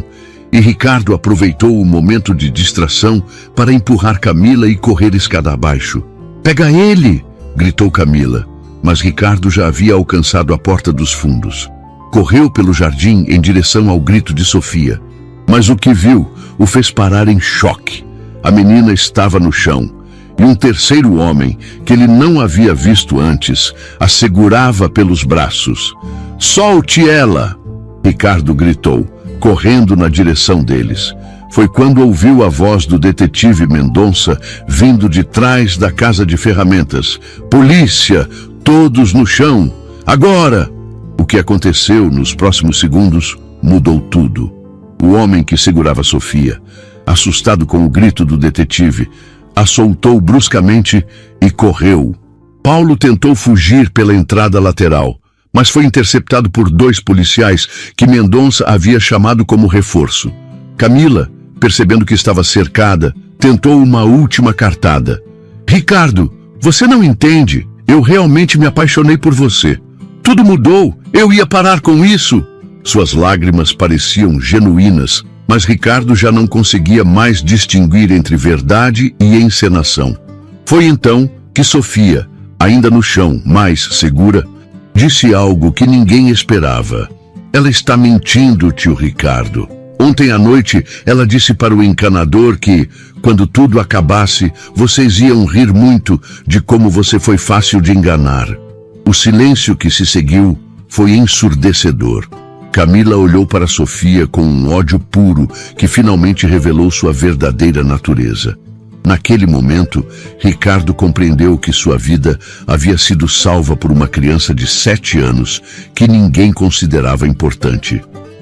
A: e Ricardo aproveitou o momento de distração para empurrar Camila e correr escada abaixo. Pega ele! Gritou Camila, mas Ricardo já havia alcançado a porta dos fundos. Correu pelo jardim em direção ao grito de Sofia, mas o que viu o fez parar em choque. A menina estava no chão, e um terceiro homem, que ele não havia visto antes, a segurava pelos braços. Solte ela! Ricardo gritou, correndo na direção deles. Foi quando ouviu a voz do detetive Mendonça vindo de trás da casa de ferramentas. Polícia! Todos no chão! Agora! O que aconteceu nos próximos segundos mudou tudo. O homem que segurava Sofia, assustado com o grito do detetive, a soltou bruscamente e correu. Paulo tentou fugir pela entrada lateral, mas foi interceptado por 2 policiais que Mendonça havia chamado como reforço. Camila, percebendo que estava cercada, tentou uma última cartada. Ricardo, você não entende. Eu realmente me apaixonei por você. Tudo mudou. Eu ia parar com isso. Suas lágrimas pareciam genuínas, mas Ricardo já não conseguia mais distinguir entre verdade e encenação. Foi então que Sofia, ainda no chão, mais segura, disse algo que ninguém esperava. Ela está mentindo, tio Ricardo. Ontem à noite, ela disse para o encanador que, quando tudo acabasse, vocês iam rir muito de como você foi fácil de enganar. O silêncio que se seguiu foi ensurdecedor. Camila olhou para Sofia com um ódio puro que finalmente revelou sua verdadeira natureza. Naquele momento, Ricardo compreendeu que sua vida havia sido salva por uma criança de 7 anos que ninguém considerava importante.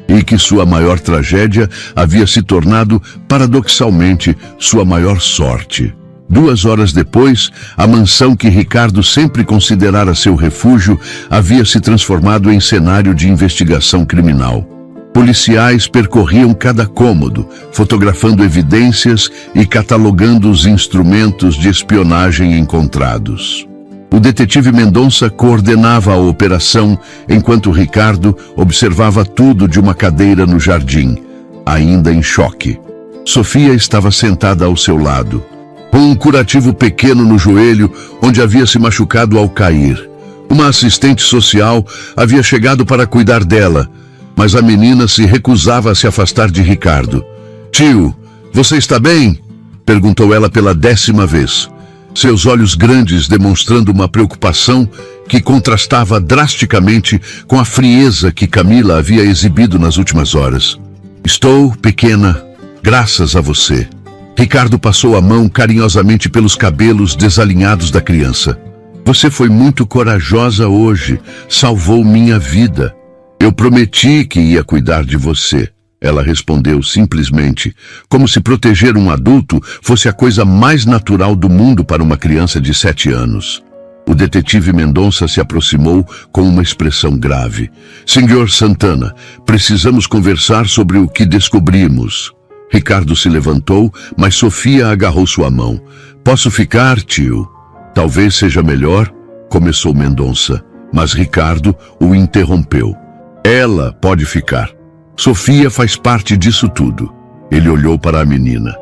A: E que sua maior tragédia havia se tornado, paradoxalmente, sua maior sorte. 2 horas depois, a mansão que Ricardo sempre considerara seu refúgio havia se transformado em cenário de investigação criminal. Policiais percorriam cada cômodo, fotografando evidências e catalogando os instrumentos de espionagem encontrados. O detetive Mendonça coordenava a operação, enquanto Ricardo observava tudo de uma cadeira no jardim, ainda em choque. Sofia estava sentada ao seu lado, com um curativo pequeno no joelho, onde havia se machucado ao cair. Uma assistente social havia chegado para cuidar dela, mas a menina se recusava a se afastar de Ricardo. Tio, você está bem? Perguntou ela pela 10ª vez. Seus olhos grandes demonstrando uma preocupação que contrastava drasticamente com a frieza que Camila havia exibido nas últimas horas. Estou, pequena, graças a você. Ricardo passou a mão carinhosamente pelos cabelos desalinhados da criança. Você foi muito corajosa hoje, salvou minha vida. Eu prometi que ia cuidar de você. Ela respondeu simplesmente, como se proteger um adulto fosse a coisa mais natural do mundo para uma criança de 7 anos. O detetive Mendonça se aproximou com uma expressão grave. Senhor Santana, precisamos conversar sobre o que descobrimos. Ricardo se levantou, mas Sofia agarrou sua mão. Posso ficar, tio? Talvez seja melhor, começou Mendonça, mas Ricardo o interrompeu. Ela pode ficar. Sofia faz parte disso tudo. Ele olhou para a menina.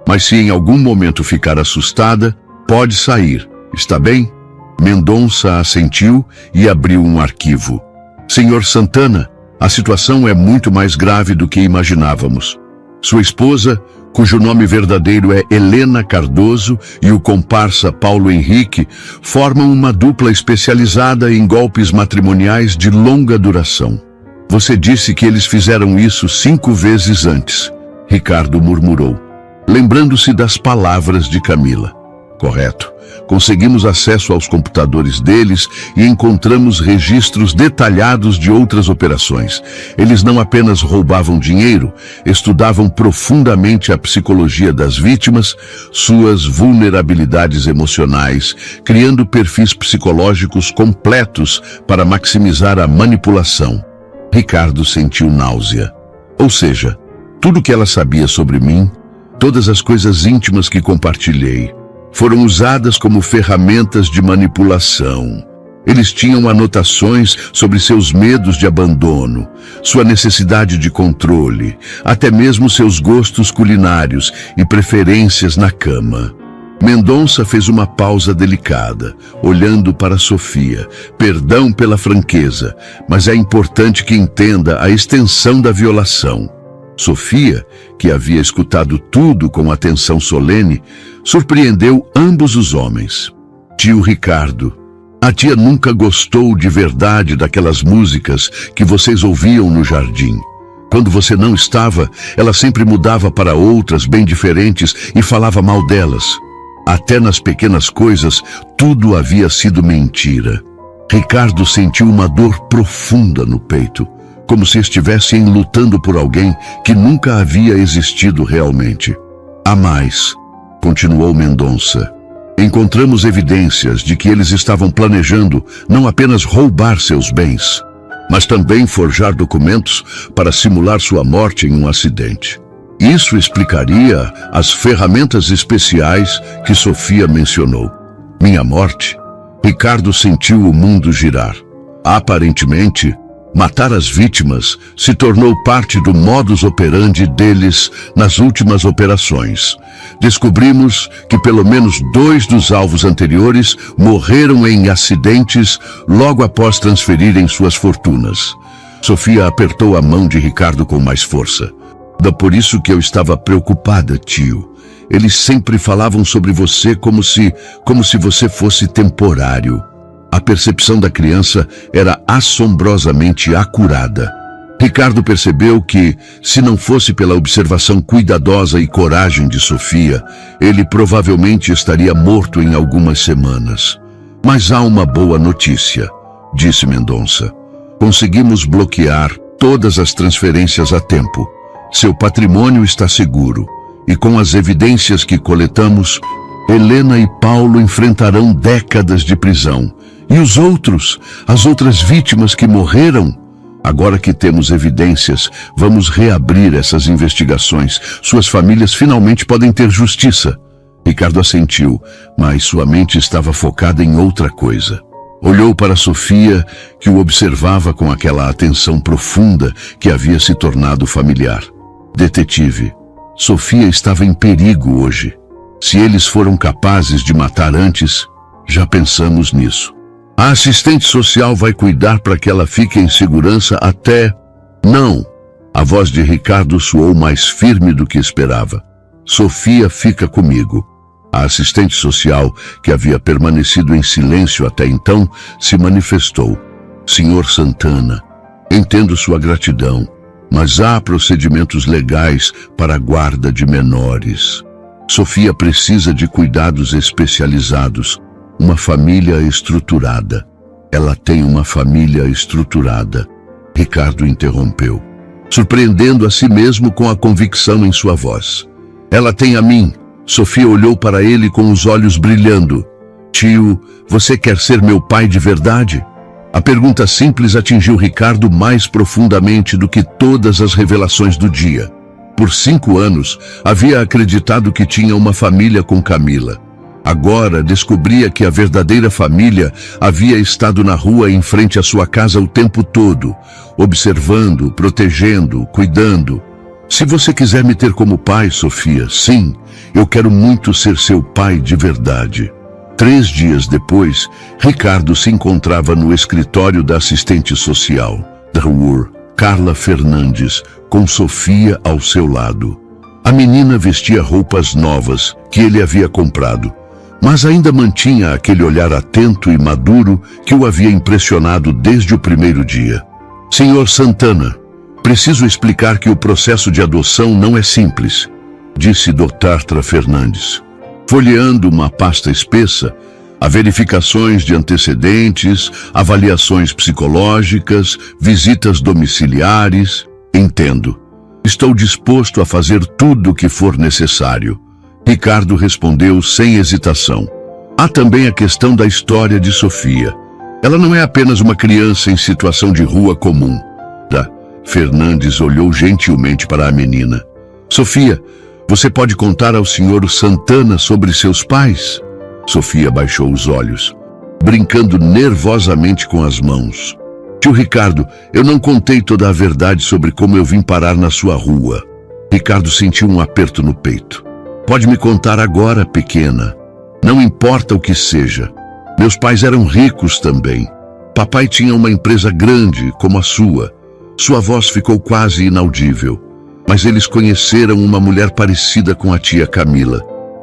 A: Mas se em algum momento ficar assustada, pode sair, está bem? Mendonça assentiu e abriu um arquivo. Senhor Santana, a situação é muito mais grave do que imaginávamos. Sua esposa, cujo nome verdadeiro é Helena Cardoso, e o comparsa Paulo Henrique, formam uma dupla especializada em golpes matrimoniais de longa duração. Você disse que eles fizeram isso 5 vezes antes, Ricardo murmurou, lembrando-se das palavras de Camila. Correto. Conseguimos acesso aos computadores deles e encontramos registros detalhados de outras operações. Eles não apenas roubavam dinheiro, estudavam profundamente a psicologia das vítimas, suas vulnerabilidades emocionais, criando perfis psicológicos completos para maximizar a manipulação. Ricardo sentiu náusea. Ou seja, tudo que ela sabia sobre mim, todas as coisas íntimas que compartilhei, foram usadas como ferramentas de manipulação. Eles tinham anotações sobre seus medos de abandono, sua necessidade de controle, até mesmo seus gostos culinários e preferências na cama. Mendonça fez uma pausa delicada, olhando para Sofia. Perdão pela franqueza, mas é importante que entenda a extensão da violação. Sofia, que havia escutado tudo com atenção solene, surpreendeu ambos os homens. Tio Ricardo, a tia nunca gostou de verdade daquelas músicas que vocês ouviam no jardim. Quando você não estava, ela sempre mudava para outras bem diferentes e falava mal delas. Até nas pequenas coisas, tudo havia sido mentira. Ricardo sentiu uma dor profunda no peito, como se estivessem lutando por alguém que nunca havia existido realmente. Há mais, continuou Mendonça. Encontramos evidências de que eles estavam planejando não apenas roubar seus bens, mas também forjar documentos para simular sua morte em um acidente. Isso explicaria as ferramentas especiais que Sofia mencionou. Minha morte? Ricardo sentiu o mundo girar. Aparentemente, matar as vítimas se tornou parte do modus operandi deles nas últimas operações. Descobrimos que pelo menos 2 dos alvos anteriores morreram em acidentes logo após transferirem suas fortunas. Sofia apertou a mão de Ricardo com mais força. Por isso que eu estava preocupada, tio. Eles sempre falavam sobre você como se você fosse temporário. A percepção da criança era assombrosamente acurada. Ricardo percebeu que, se não fosse pela observação cuidadosa e coragem de Sofia, ele provavelmente estaria morto em algumas semanas. Mas há uma boa notícia, disse Mendonça. Conseguimos bloquear todas as transferências a tempo. Seu patrimônio está seguro, e com as evidências que coletamos, Helena e Paulo enfrentarão décadas de prisão. E os outros, as outras vítimas que morreram? Agora que temos evidências, vamos reabrir essas investigações. Suas famílias finalmente podem ter justiça. Ricardo assentiu, mas sua mente estava focada em outra coisa. Olhou para Sofia, que o observava com aquela atenção profunda que havia se tornado familiar. Detetive, Sofia estava em perigo hoje. Se eles foram capazes de matar antes, já pensamos nisso. A assistente social vai cuidar para que ela fique em segurança até... Não. A voz de Ricardo soou mais firme do que esperava. Sofia fica comigo. A assistente social, que havia permanecido em silêncio até então, se manifestou. Senhor Santana, entendo sua gratidão, mas há procedimentos legais para a guarda de menores. Sofia precisa de cuidados especializados, uma família estruturada. Ela tem uma família estruturada. Ricardo interrompeu, surpreendendo a si mesmo com a convicção em sua voz. Ela tem a mim. Sofia olhou para ele com os olhos brilhando. Tio, você quer ser meu pai de verdade? A pergunta simples atingiu Ricardo mais profundamente do que todas as revelações do dia. Por 5 anos, havia acreditado que tinha uma família com Camila. Agora descobria que a verdadeira família havia estado na rua em frente à sua casa o tempo todo, observando, protegendo, cuidando. Se você quiser me ter como pai, Sofia, sim, eu quero muito ser seu pai de verdade. 3 dias depois, Ricardo se encontrava no escritório da assistente social, da rua Carla Fernandes, com Sofia ao seu lado. A menina vestia roupas novas que ele havia comprado, mas ainda mantinha aquele olhar atento e maduro que o havia impressionado desde o primeiro dia. Senhor Santana, preciso explicar que o processo de adoção não é simples, disse Dr. Fernandes. Folheando uma pasta espessa, há verificações de antecedentes, avaliações psicológicas, visitas domiciliares. Entendo. Estou disposto a fazer tudo o que for necessário. Ricardo respondeu sem hesitação. Há também a questão da história de Sofia. Ela não é apenas uma criança em situação de rua comum. Fernandes olhou gentilmente para a menina. Sofia, você pode contar ao senhor Santana sobre seus pais? Sofia baixou os olhos, brincando nervosamente com as mãos. Tio Ricardo, eu não contei toda a verdade sobre como eu vim parar na sua rua. Ricardo sentiu um aperto no peito. Pode me contar agora, pequena. Não importa o que seja. Meus pais eram ricos também. Papai tinha uma empresa grande, como a sua. Sua voz ficou quase inaudível. Mas eles conheceram uma mulher parecida com a tia Camila.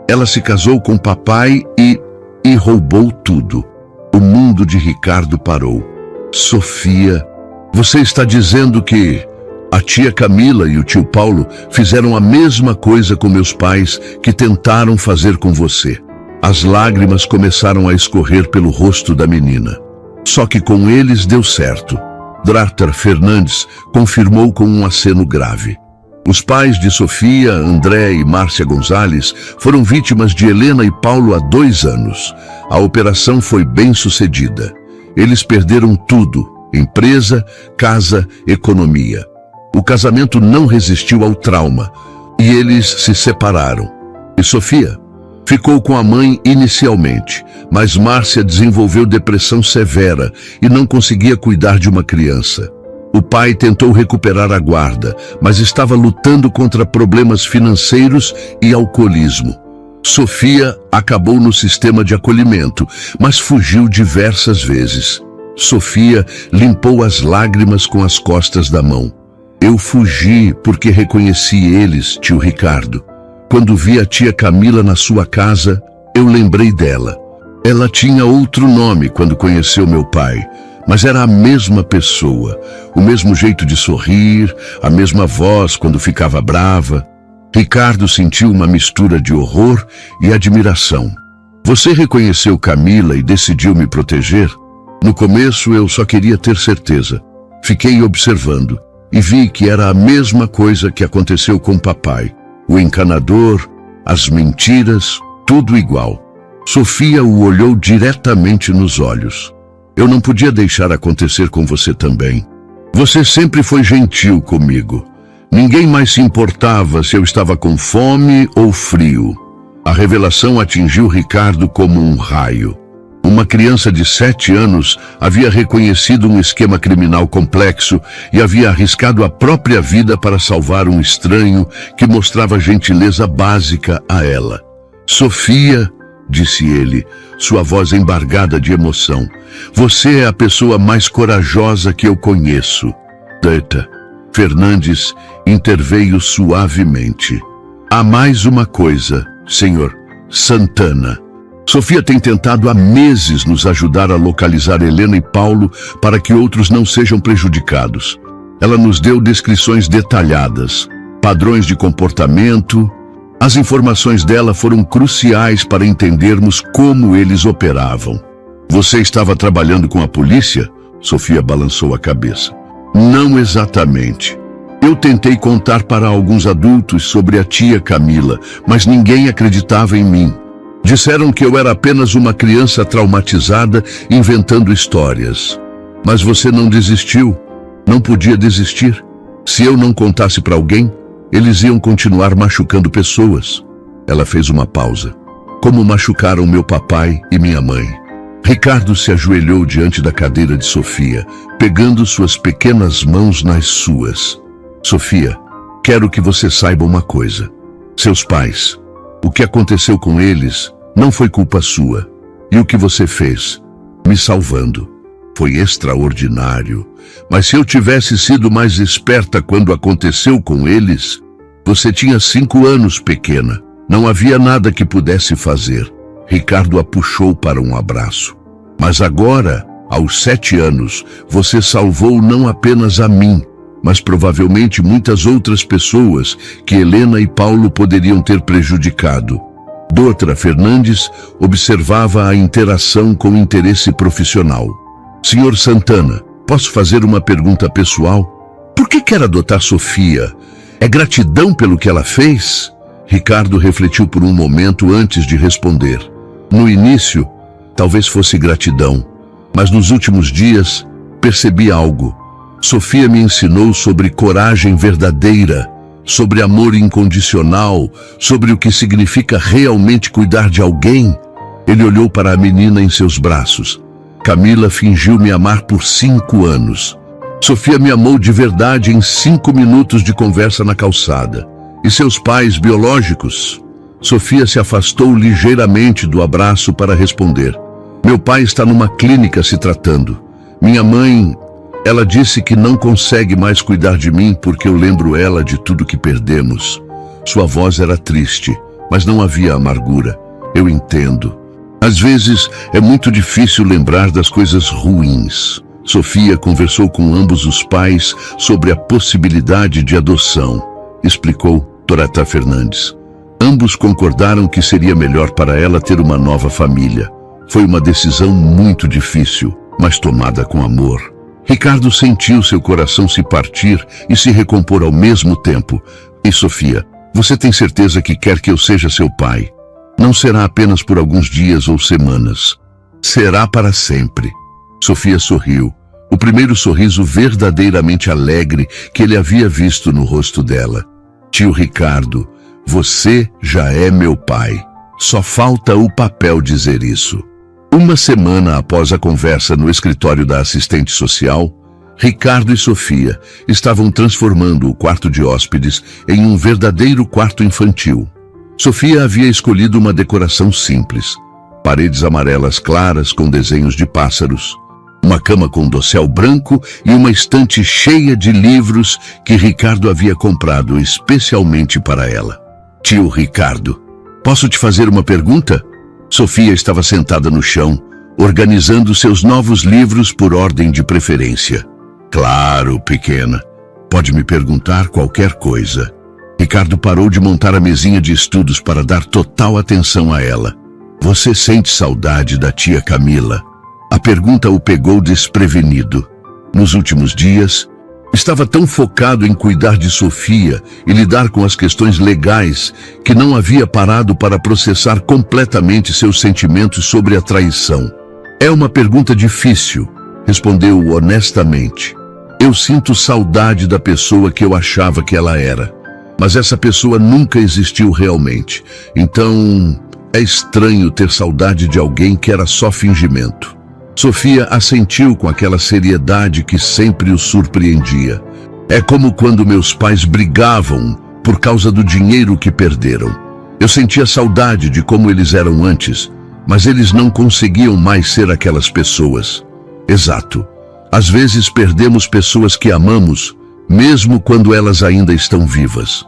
A: Ela se casou com papai e roubou tudo. O mundo de Ricardo parou. Sofia, você está dizendo que a tia Camila e o tio Paulo fizeram a mesma coisa com meus pais que tentaram fazer com você. As lágrimas começaram a escorrer pelo rosto da menina. Só que com eles deu certo. Dr. Fernandes confirmou com um aceno grave. Os pais de Sofia, André e Márcia Gonzalez foram vítimas de Helena e Paulo há 2 anos. A operação foi bem sucedida. Eles perderam tudo: empresa, casa, economia. O casamento não resistiu ao trauma e eles se separaram. E Sofia ficou com a mãe inicialmente, mas Márcia desenvolveu depressão severa e não conseguia cuidar de uma criança. O pai tentou recuperar a guarda, mas estava lutando contra problemas financeiros e alcoolismo. Sofia acabou no sistema de acolhimento, mas fugiu diversas vezes. Sofia limpou as lágrimas com as costas da mão. Eu fugi porque reconheci eles, tio Ricardo. Quando vi a tia Camila na sua casa, eu lembrei dela. Ela tinha outro nome quando conheceu meu pai, mas era a mesma pessoa, o mesmo jeito de sorrir, a mesma voz quando ficava brava. Ricardo sentiu uma mistura de horror e admiração. Você reconheceu Camila e decidiu me proteger? No começo eu só queria ter certeza. Fiquei observando e vi que era a mesma coisa que aconteceu com papai. O encanador, as mentiras, tudo igual. Sofia o olhou diretamente nos olhos. Eu não podia deixar acontecer com você também. Você sempre foi gentil comigo. Ninguém mais se importava se eu estava com fome ou frio. A revelação atingiu Ricardo como um raio. Uma criança de 7 anos havia reconhecido um esquema criminal complexo e havia arriscado a própria vida para salvar um estranho que mostrava gentileza básica a ela. Sofia, disse ele, sua voz embargada de emoção, você é a pessoa mais corajosa que eu conheço. Dr. Fernandes interveio suavemente. Há mais uma coisa, senhor Santana. Sofia tem tentado há meses nos ajudar a localizar Helena e Paulo para que outros não sejam prejudicados. Ela nos deu descrições detalhadas, padrões de comportamento. As informações dela foram cruciais para entendermos como eles operavam. Você estava trabalhando com a polícia? Sofia balançou a cabeça. Não exatamente. Eu tentei contar para alguns adultos sobre a tia Camila, mas ninguém acreditava em mim. Disseram que eu era apenas uma criança traumatizada inventando histórias. Mas você não desistiu. Não podia desistir. Se eu não contasse para alguém, eles iam continuar machucando pessoas. Ela fez uma pausa. Como machucaram meu papai e minha mãe. Ricardo se ajoelhou diante da cadeira de Sofia, pegando suas pequenas mãos nas suas. Sofia, quero que você saiba uma coisa. Seus pais, o que aconteceu com eles não foi culpa sua. E o que você fez, me salvando, foi extraordinário. Mas se eu tivesse sido mais esperta quando aconteceu com eles, você tinha 5 anos, pequena. Não havia nada que pudesse fazer. Ricardo a puxou para um abraço. Mas agora, aos 7 anos, você salvou não apenas a mim, mas provavelmente muitas outras pessoas que Helena e Paulo poderiam ter prejudicado. Doutora Fernandes observava a interação com interesse profissional. Senhor Santana, posso fazer uma pergunta pessoal? Por que quer adotar Sofia? É gratidão pelo que ela fez? Ricardo refletiu por um momento antes de responder. No início, talvez fosse gratidão, mas nos últimos dias, percebi algo. Sofia me ensinou sobre coragem verdadeira, sobre amor incondicional, sobre o que significa realmente cuidar de alguém. Ele olhou para a menina em seus braços. Camila fingiu me amar por 5 anos. Sofia me amou de verdade em 5 minutos de conversa na calçada. E seus pais biológicos? Sofia se afastou ligeiramente do abraço para responder. Meu pai está numa clínica se tratando. Minha mãe, ela disse que não consegue mais cuidar de mim porque eu lembro ela de tudo que perdemos. Sua voz era triste, mas não havia amargura. Eu entendo. Às vezes é muito difícil lembrar das coisas ruins. Sofia conversou com ambos os pais sobre a possibilidade de adoção, explicou Dorota Fernandes. Ambos concordaram que seria melhor para ela ter uma nova família. Foi uma decisão muito difícil, mas tomada com amor. Ricardo sentiu seu coração se partir e se recompor ao mesmo tempo. E Sofia, você tem certeza que quer que eu seja seu pai? Não será apenas por alguns dias ou semanas. Será para sempre. Sofia sorriu. O primeiro sorriso verdadeiramente alegre que ele havia visto no rosto dela. Tio Ricardo, você já é meu pai. Só falta o papel dizer isso. Uma semana após a conversa no escritório da assistente social, Ricardo e Sofia estavam transformando o quarto de hóspedes em um verdadeiro quarto infantil. Sofia havia escolhido uma decoração simples. Paredes amarelas claras com desenhos de pássaros, uma cama com dossel branco e uma estante cheia de livros que Ricardo havia comprado especialmente para ela. Tio Ricardo, posso te fazer uma pergunta? Sofia estava sentada no chão, organizando seus novos livros por ordem de preferência. Claro, pequena. Pode me perguntar qualquer coisa. Ricardo parou de montar a mesinha de estudos para dar total atenção a ela. Você sente saudade da tia Camila? A pergunta o pegou desprevenido. Nos últimos dias, estava tão focado em cuidar de Sofia e lidar com as questões legais que não havia parado para processar completamente seus sentimentos sobre a traição. É uma pergunta difícil, respondeu honestamente. Eu sinto saudade da pessoa que eu achava que ela era, mas essa pessoa nunca existiu realmente. Então, é estranho ter saudade de alguém que era só fingimento. Sofia assentiu com aquela seriedade que sempre o surpreendia. É como quando meus pais brigavam por causa do dinheiro que perderam. Eu sentia saudade de como eles eram antes, mas eles não conseguiam mais ser aquelas pessoas. Exato. Às vezes perdemos pessoas que amamos, mesmo quando elas ainda estão vivas.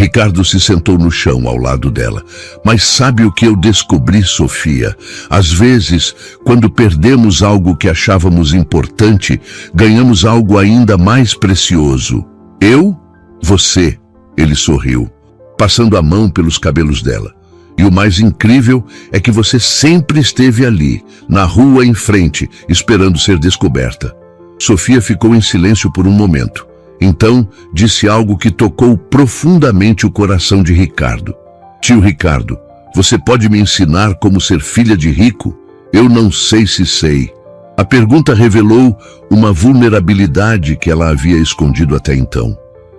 A: Ricardo se sentou no chão ao lado dela. Mas sabe o que eu descobri, Sofia? Às vezes, quando perdemos algo que achávamos importante, ganhamos algo ainda mais precioso. Eu? Você. Ele sorriu, passando a mão pelos cabelos dela. E o mais incrível é que você sempre esteve ali, na rua em frente, esperando ser descoberta. Sofia ficou em silêncio por um momento. Então, disse algo que tocou profundamente o coração de Ricardo. Tio Ricardo, você pode me ensinar como ser filha de rico? Eu não sei se sei. A pergunta revelou uma vulnerabilidade que ela havia escondido até então.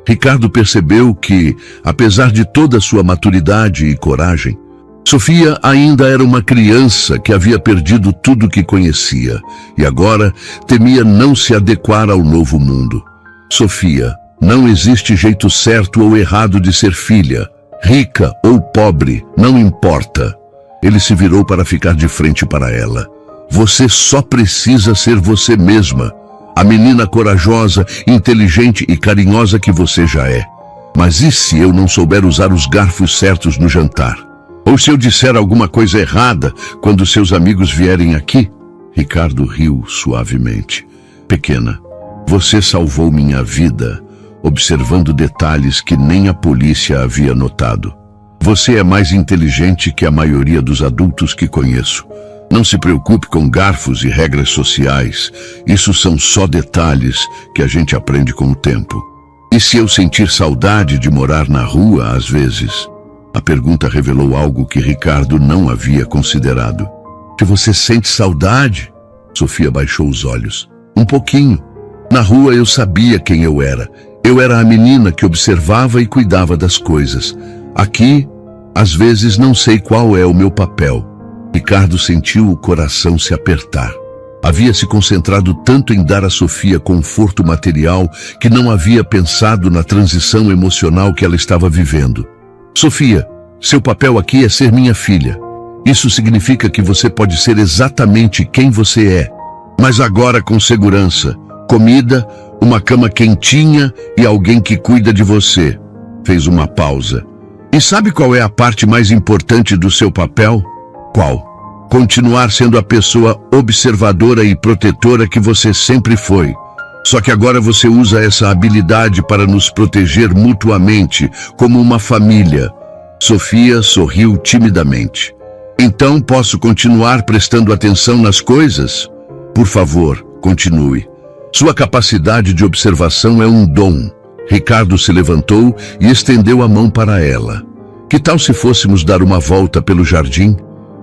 A: Ricardo percebeu que, apesar de toda sua maturidade e coragem, Sofia ainda era uma criança que havia perdido tudo que conhecia e agora temia não se adequar ao novo mundo. Sofia, não existe jeito certo ou errado de ser filha, rica ou pobre, não importa. Ele se virou para ficar de frente para ela. Você só precisa ser você mesma, a menina corajosa, inteligente e carinhosa que você já é. Mas e se eu não souber usar os garfos certos no jantar? Ou se eu disser alguma coisa errada quando seus amigos vierem aqui? Ricardo riu suavemente. Pequena, você salvou minha vida, observando detalhes que nem a polícia havia notado. Você é mais inteligente que a maioria dos adultos que conheço. Não se preocupe com garfos e regras sociais. Isso são só detalhes que a gente aprende com o tempo. E se eu sentir saudade de morar na rua às vezes? A pergunta revelou algo que Ricardo não havia considerado. Se você sente saudade? Sofia baixou os olhos. Um pouquinho. Na rua eu sabia quem eu era. Eu era a menina que observava e cuidava das coisas. Aqui, às vezes não sei qual é o meu papel. Ricardo sentiu o coração se apertar. Havia se concentrado tanto em dar a Sofia conforto material que não havia pensado na transição emocional que ela estava vivendo. Sofia, seu papel aqui é ser minha filha. Isso significa que você pode ser exatamente quem você é, mas agora com segurança. Comida, uma cama quentinha e alguém que cuida de você. Fez uma pausa. E sabe qual é a parte mais importante do seu papel? Qual? Continuar sendo a pessoa observadora e protetora que você sempre foi. Só que agora você usa essa habilidade para nos proteger mutuamente, como uma família. Sofia sorriu timidamente. Então posso continuar prestando atenção nas coisas? Por favor, continue. Sua capacidade de observação é um dom. Ricardo se levantou e estendeu a mão para ela. Que tal se fôssemos dar uma volta pelo jardim?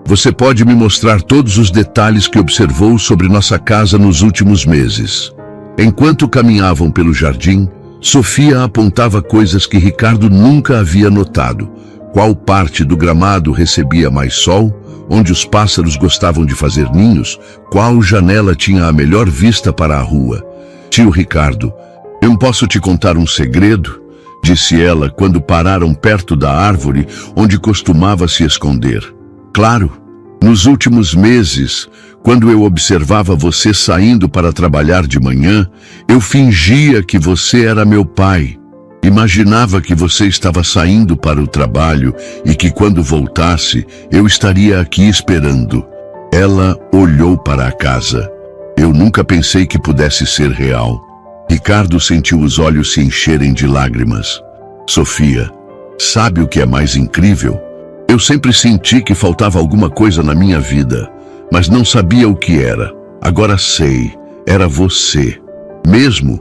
A: Você pode me mostrar todos os detalhes que observou sobre nossa casa nos últimos meses. Enquanto caminhavam pelo jardim, Sofia apontava coisas que Ricardo nunca havia notado. Qual parte do gramado recebia mais sol, onde os pássaros gostavam de fazer ninhos, qual janela tinha a melhor vista para a rua. Tio Ricardo, eu posso te contar um segredo? Disse ela quando pararam perto da árvore onde costumava se esconder. Claro, nos últimos meses, quando eu observava você saindo para trabalhar de manhã, eu fingia que você era meu pai. Imaginava que você estava saindo para o trabalho e que quando voltasse, eu estaria aqui esperando. Ela olhou para a casa. Eu nunca pensei que pudesse ser real. Ricardo sentiu os olhos se encherem de lágrimas. Sofia, sabe o que é mais incrível? Eu sempre senti que faltava alguma coisa na minha vida, mas não sabia o que era. Agora sei, era você. Mesmo.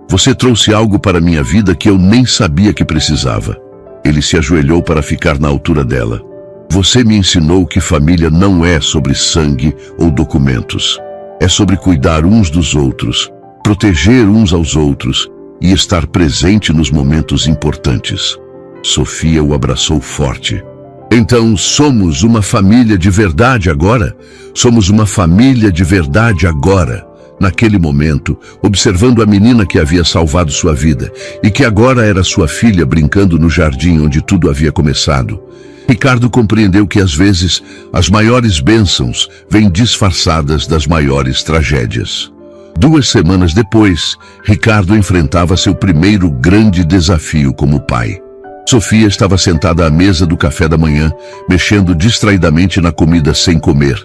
A: Você trouxe algo para minha vida que eu nem sabia que precisava. Ele se ajoelhou para ficar na altura dela. Você me ensinou que família não é sobre sangue ou documentos. É sobre cuidar uns dos outros, proteger uns aos outros e estar presente nos momentos importantes. Sofia o abraçou forte. Então somos uma família de verdade agora? Somos uma família de verdade agora. Naquele momento, observando a menina que havia salvado sua vida e que agora era sua filha brincando no jardim onde tudo havia começado, Ricardo compreendeu que às vezes as maiores bênçãos vêm disfarçadas das maiores tragédias. 2 semanas depois, Ricardo enfrentava seu primeiro grande desafio como pai. Sofia estava sentada à mesa do café da manhã, mexendo distraidamente na comida sem comer,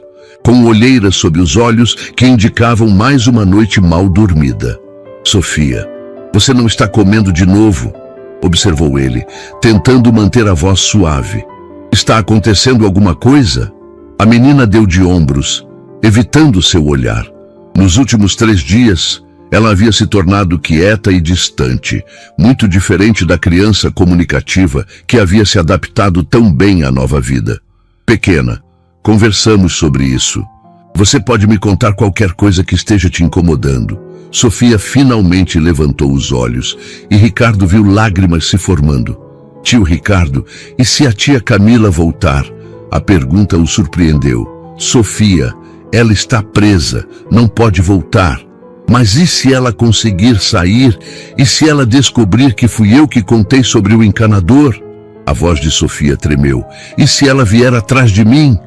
A: com olheiras sob os olhos que indicavam mais uma noite mal dormida. Sofia, você não está comendo de novo? Observou ele, tentando manter a voz suave. Está acontecendo alguma coisa? A menina deu de ombros, evitando seu olhar. Nos últimos 3 dias, ela havia se tornado quieta e distante, muito diferente da criança comunicativa que havia se adaptado tão bem à nova vida. Pequena, conversamos sobre isso. Você pode me contar qualquer coisa que esteja te incomodando. Sofia finalmente levantou os olhos e Ricardo viu lágrimas se formando. Tio Ricardo, e se a tia Camila voltar? A pergunta o surpreendeu. Sofia, ela está presa, não pode voltar. Mas e se ela conseguir sair? E se ela descobrir que fui eu que contei sobre o encanador? A voz de Sofia tremeu. E se ela vier atrás de mim?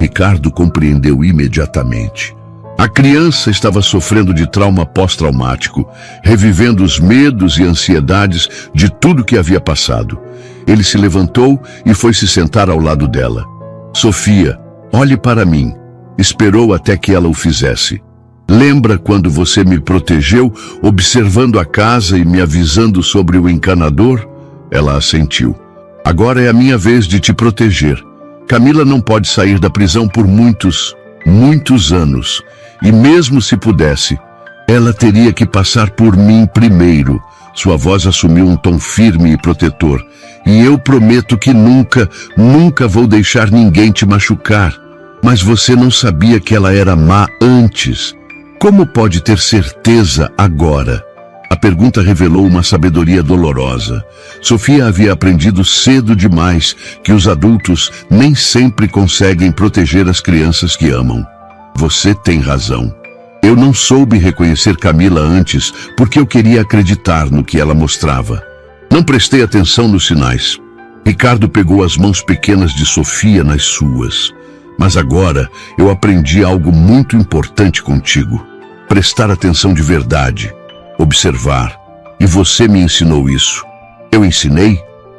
A: Ricardo compreendeu imediatamente. A criança estava sofrendo de trauma pós-traumático, revivendo os medos e ansiedades de tudo que havia passado. Ele se levantou e foi se sentar ao lado dela. Sofia, olhe para mim. Esperou até que ela o fizesse. Lembra quando você me protegeu, observando a casa e me avisando sobre o encanador? Ela assentiu. Agora é a minha vez de te proteger. Camila não pode sair da prisão por muitos anos. E mesmo se pudesse, ela teria que passar por mim primeiro. Sua voz assumiu um tom firme e protetor. E eu prometo que nunca vou deixar ninguém te machucar. Mas você não sabia que ela era má antes. Como pode ter certeza agora? A pergunta revelou uma sabedoria dolorosa. Sofia havia aprendido cedo demais que os adultos nem sempre conseguem proteger as crianças que amam. Você tem razão. Eu não soube reconhecer Camila antes porque eu queria acreditar no que ela mostrava. Não prestei atenção nos sinais. Ricardo pegou as mãos pequenas de Sofia nas suas. Mas agora eu aprendi algo muito importante contigo. Prestar atenção de verdade. Observar. E você me ensinou isso. Eu ensinei?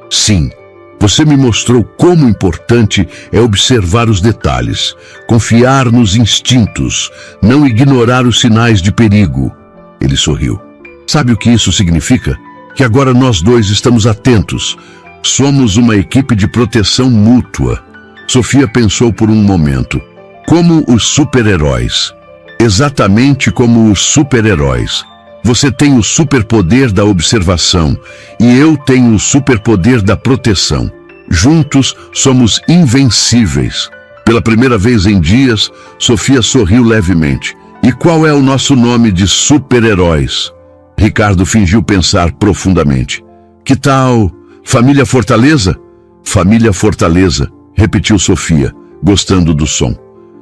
A: Sim. Você me mostrou como importante é observar os detalhes, confiar nos instintos, não ignorar os sinais de perigo. Ele sorriu. Sabe o que isso significa? Que agora nós dois estamos atentos. Somos uma equipe de proteção mútua. Sofia pensou por um momento. Como os super-heróis. Exatamente como os super-heróis. Você tem o superpoder da observação e eu tenho o superpoder da proteção. Juntos somos invencíveis. Pela primeira vez em dias, Sofia sorriu levemente. E qual é o nosso nome de super-heróis? Ricardo fingiu pensar profundamente. Que tal Família Fortaleza? Família Fortaleza, repetiu Sofia, gostando do som.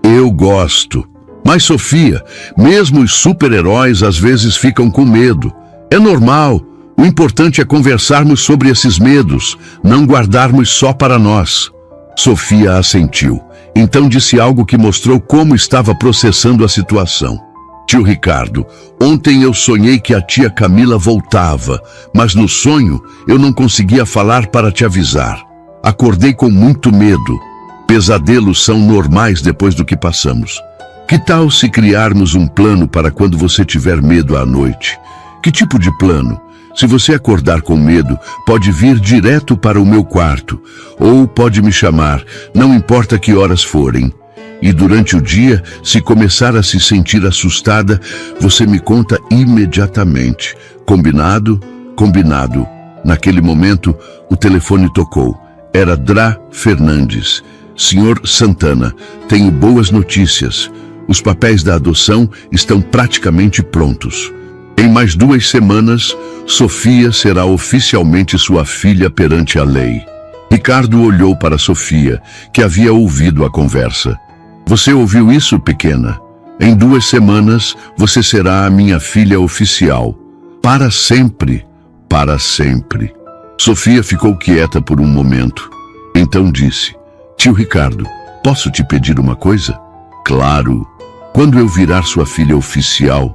A: Eu gosto. Mas, Sofia, mesmo os super-heróis às vezes ficam com medo. É normal. O importante é conversarmos sobre esses medos, não guardarmos só para nós. Sofia assentiu. Então disse algo que mostrou como estava processando a situação. Tio Ricardo, ontem eu sonhei que a tia Camila voltava, mas no sonho eu não conseguia falar para te avisar. Acordei com muito medo. Pesadelos são normais depois do que passamos. Que tal se criarmos um plano para quando você tiver medo à noite? Que tipo de plano? Se você acordar com medo, pode vir direto para o meu quarto, ou pode me chamar, não importa que horas forem. E durante o dia, se começar a se sentir assustada, você me conta imediatamente. Combinado? Combinado. Naquele momento, o telefone tocou. Era Drá Fernandes. Senhor Santana, tenho boas notícias. Os papéis da adoção estão praticamente prontos. Em mais 2 semanas, Sofia será oficialmente sua filha perante a lei. Ricardo olhou para Sofia, que havia ouvido a conversa. Você ouviu isso, pequena? Em 2 semanas, você será a minha filha oficial. Para sempre. Para sempre. Sofia ficou quieta por um momento. Então disse, tio Ricardo, posso te pedir uma coisa? Claro. Quando eu virar sua filha oficial,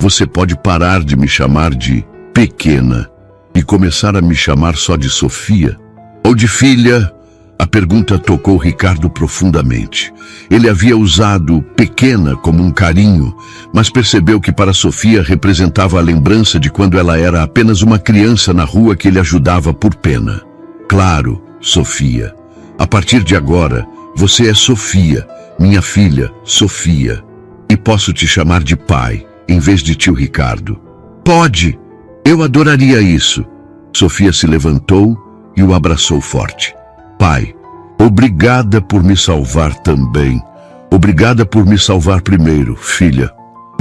A: Você pode parar de me chamar de pequena e começar a me chamar só de Sofia? Ou de filha? A pergunta tocou Ricardo profundamente. Ele havia usado pequena como um carinho, mas percebeu que para Sofia representava a lembrança de quando ela era apenas uma criança na rua que ele ajudava por pena. Claro, Sofia. A partir de agora, você é Sofia, minha filha, Sofia. E posso te chamar de pai, em vez de tio Ricardo. Pode! Eu adoraria isso. Sofia se levantou e o abraçou forte. Pai, obrigada por me salvar também. Obrigada por me salvar primeiro, filha.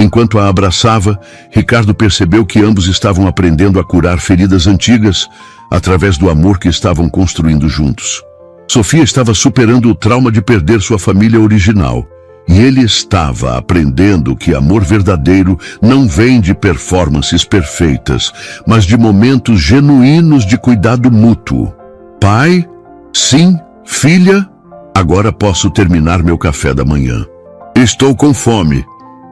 A: Enquanto a abraçava, Ricardo percebeu que ambos estavam aprendendo a curar feridas antigas através do amor que estavam construindo juntos. Sofia estava superando o trauma de perder sua família original. E ele estava aprendendo que amor verdadeiro não vem de performances perfeitas, mas de momentos genuínos de cuidado mútuo. Pai? Sim, filha? Agora posso terminar meu café da manhã. Estou com fome.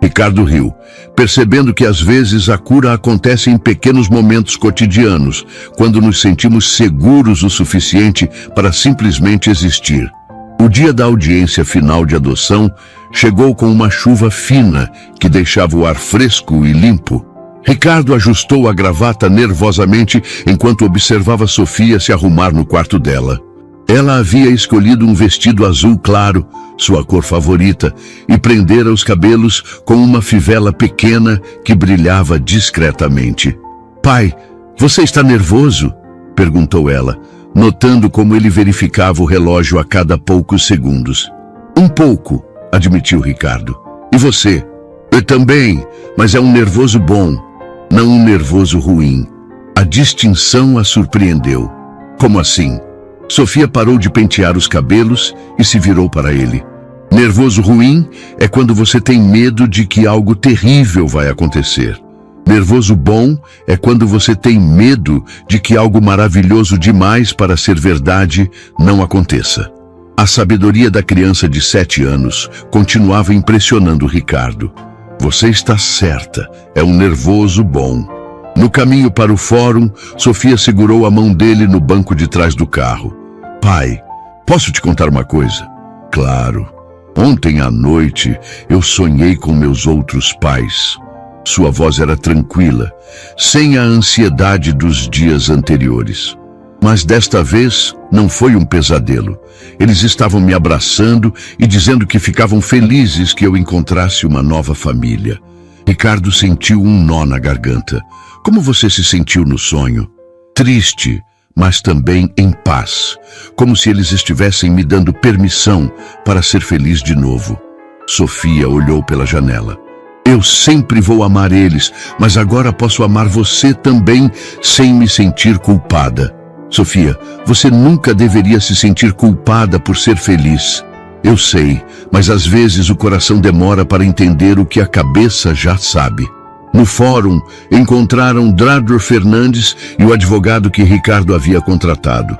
A: Ricardo riu, percebendo que às vezes a cura acontece em pequenos momentos cotidianos, quando nos sentimos seguros o suficiente para simplesmente existir. O dia da audiência final de adoção chegou com uma chuva fina que deixava o ar fresco e limpo. Ricardo ajustou a gravata nervosamente enquanto observava Sofia se arrumar no quarto dela. Ela havia escolhido um vestido azul claro, sua cor favorita, e prendera os cabelos com uma fivela pequena que brilhava discretamente. Pai, você está nervoso? Perguntou ela, notando como ele verificava o relógio a cada poucos segundos. Um pouco, admitiu Ricardo. E você? Eu também, mas é um nervoso bom, não um nervoso ruim. A distinção a surpreendeu. Como assim? Sofia parou de pentear os cabelos e se virou para ele. Nervoso ruim é quando você tem medo de que algo terrível vai acontecer. Nervoso bom é quando você tem medo de que algo maravilhoso demais para ser verdade não aconteça. A sabedoria da criança de 7 anos continuava impressionando Ricardo. Você está certa, é um nervoso bom. No caminho para o fórum, Sofia segurou a mão dele no banco de trás do carro. Pai, posso te contar uma coisa? Claro. Ontem à noite eu sonhei com meus outros pais. Sua voz era tranquila, sem a ansiedade dos dias anteriores. Mas desta vez não foi um pesadelo. Eles estavam me abraçando e dizendo que ficavam felizes que eu encontrasse uma nova família. Ricardo sentiu um nó na garganta. Como você se sentiu no sonho? Triste, mas também em paz, como se eles estivessem me dando permissão para ser feliz de novo. Sofia olhou pela janela. Eu sempre vou amar eles, mas agora posso amar você também sem me sentir culpada. Sofia, você nunca deveria se sentir culpada por ser feliz. Eu sei, mas às vezes o coração demora para entender o que a cabeça já sabe. No fórum, encontraram Drador Fernandes e o advogado que Ricardo havia contratado.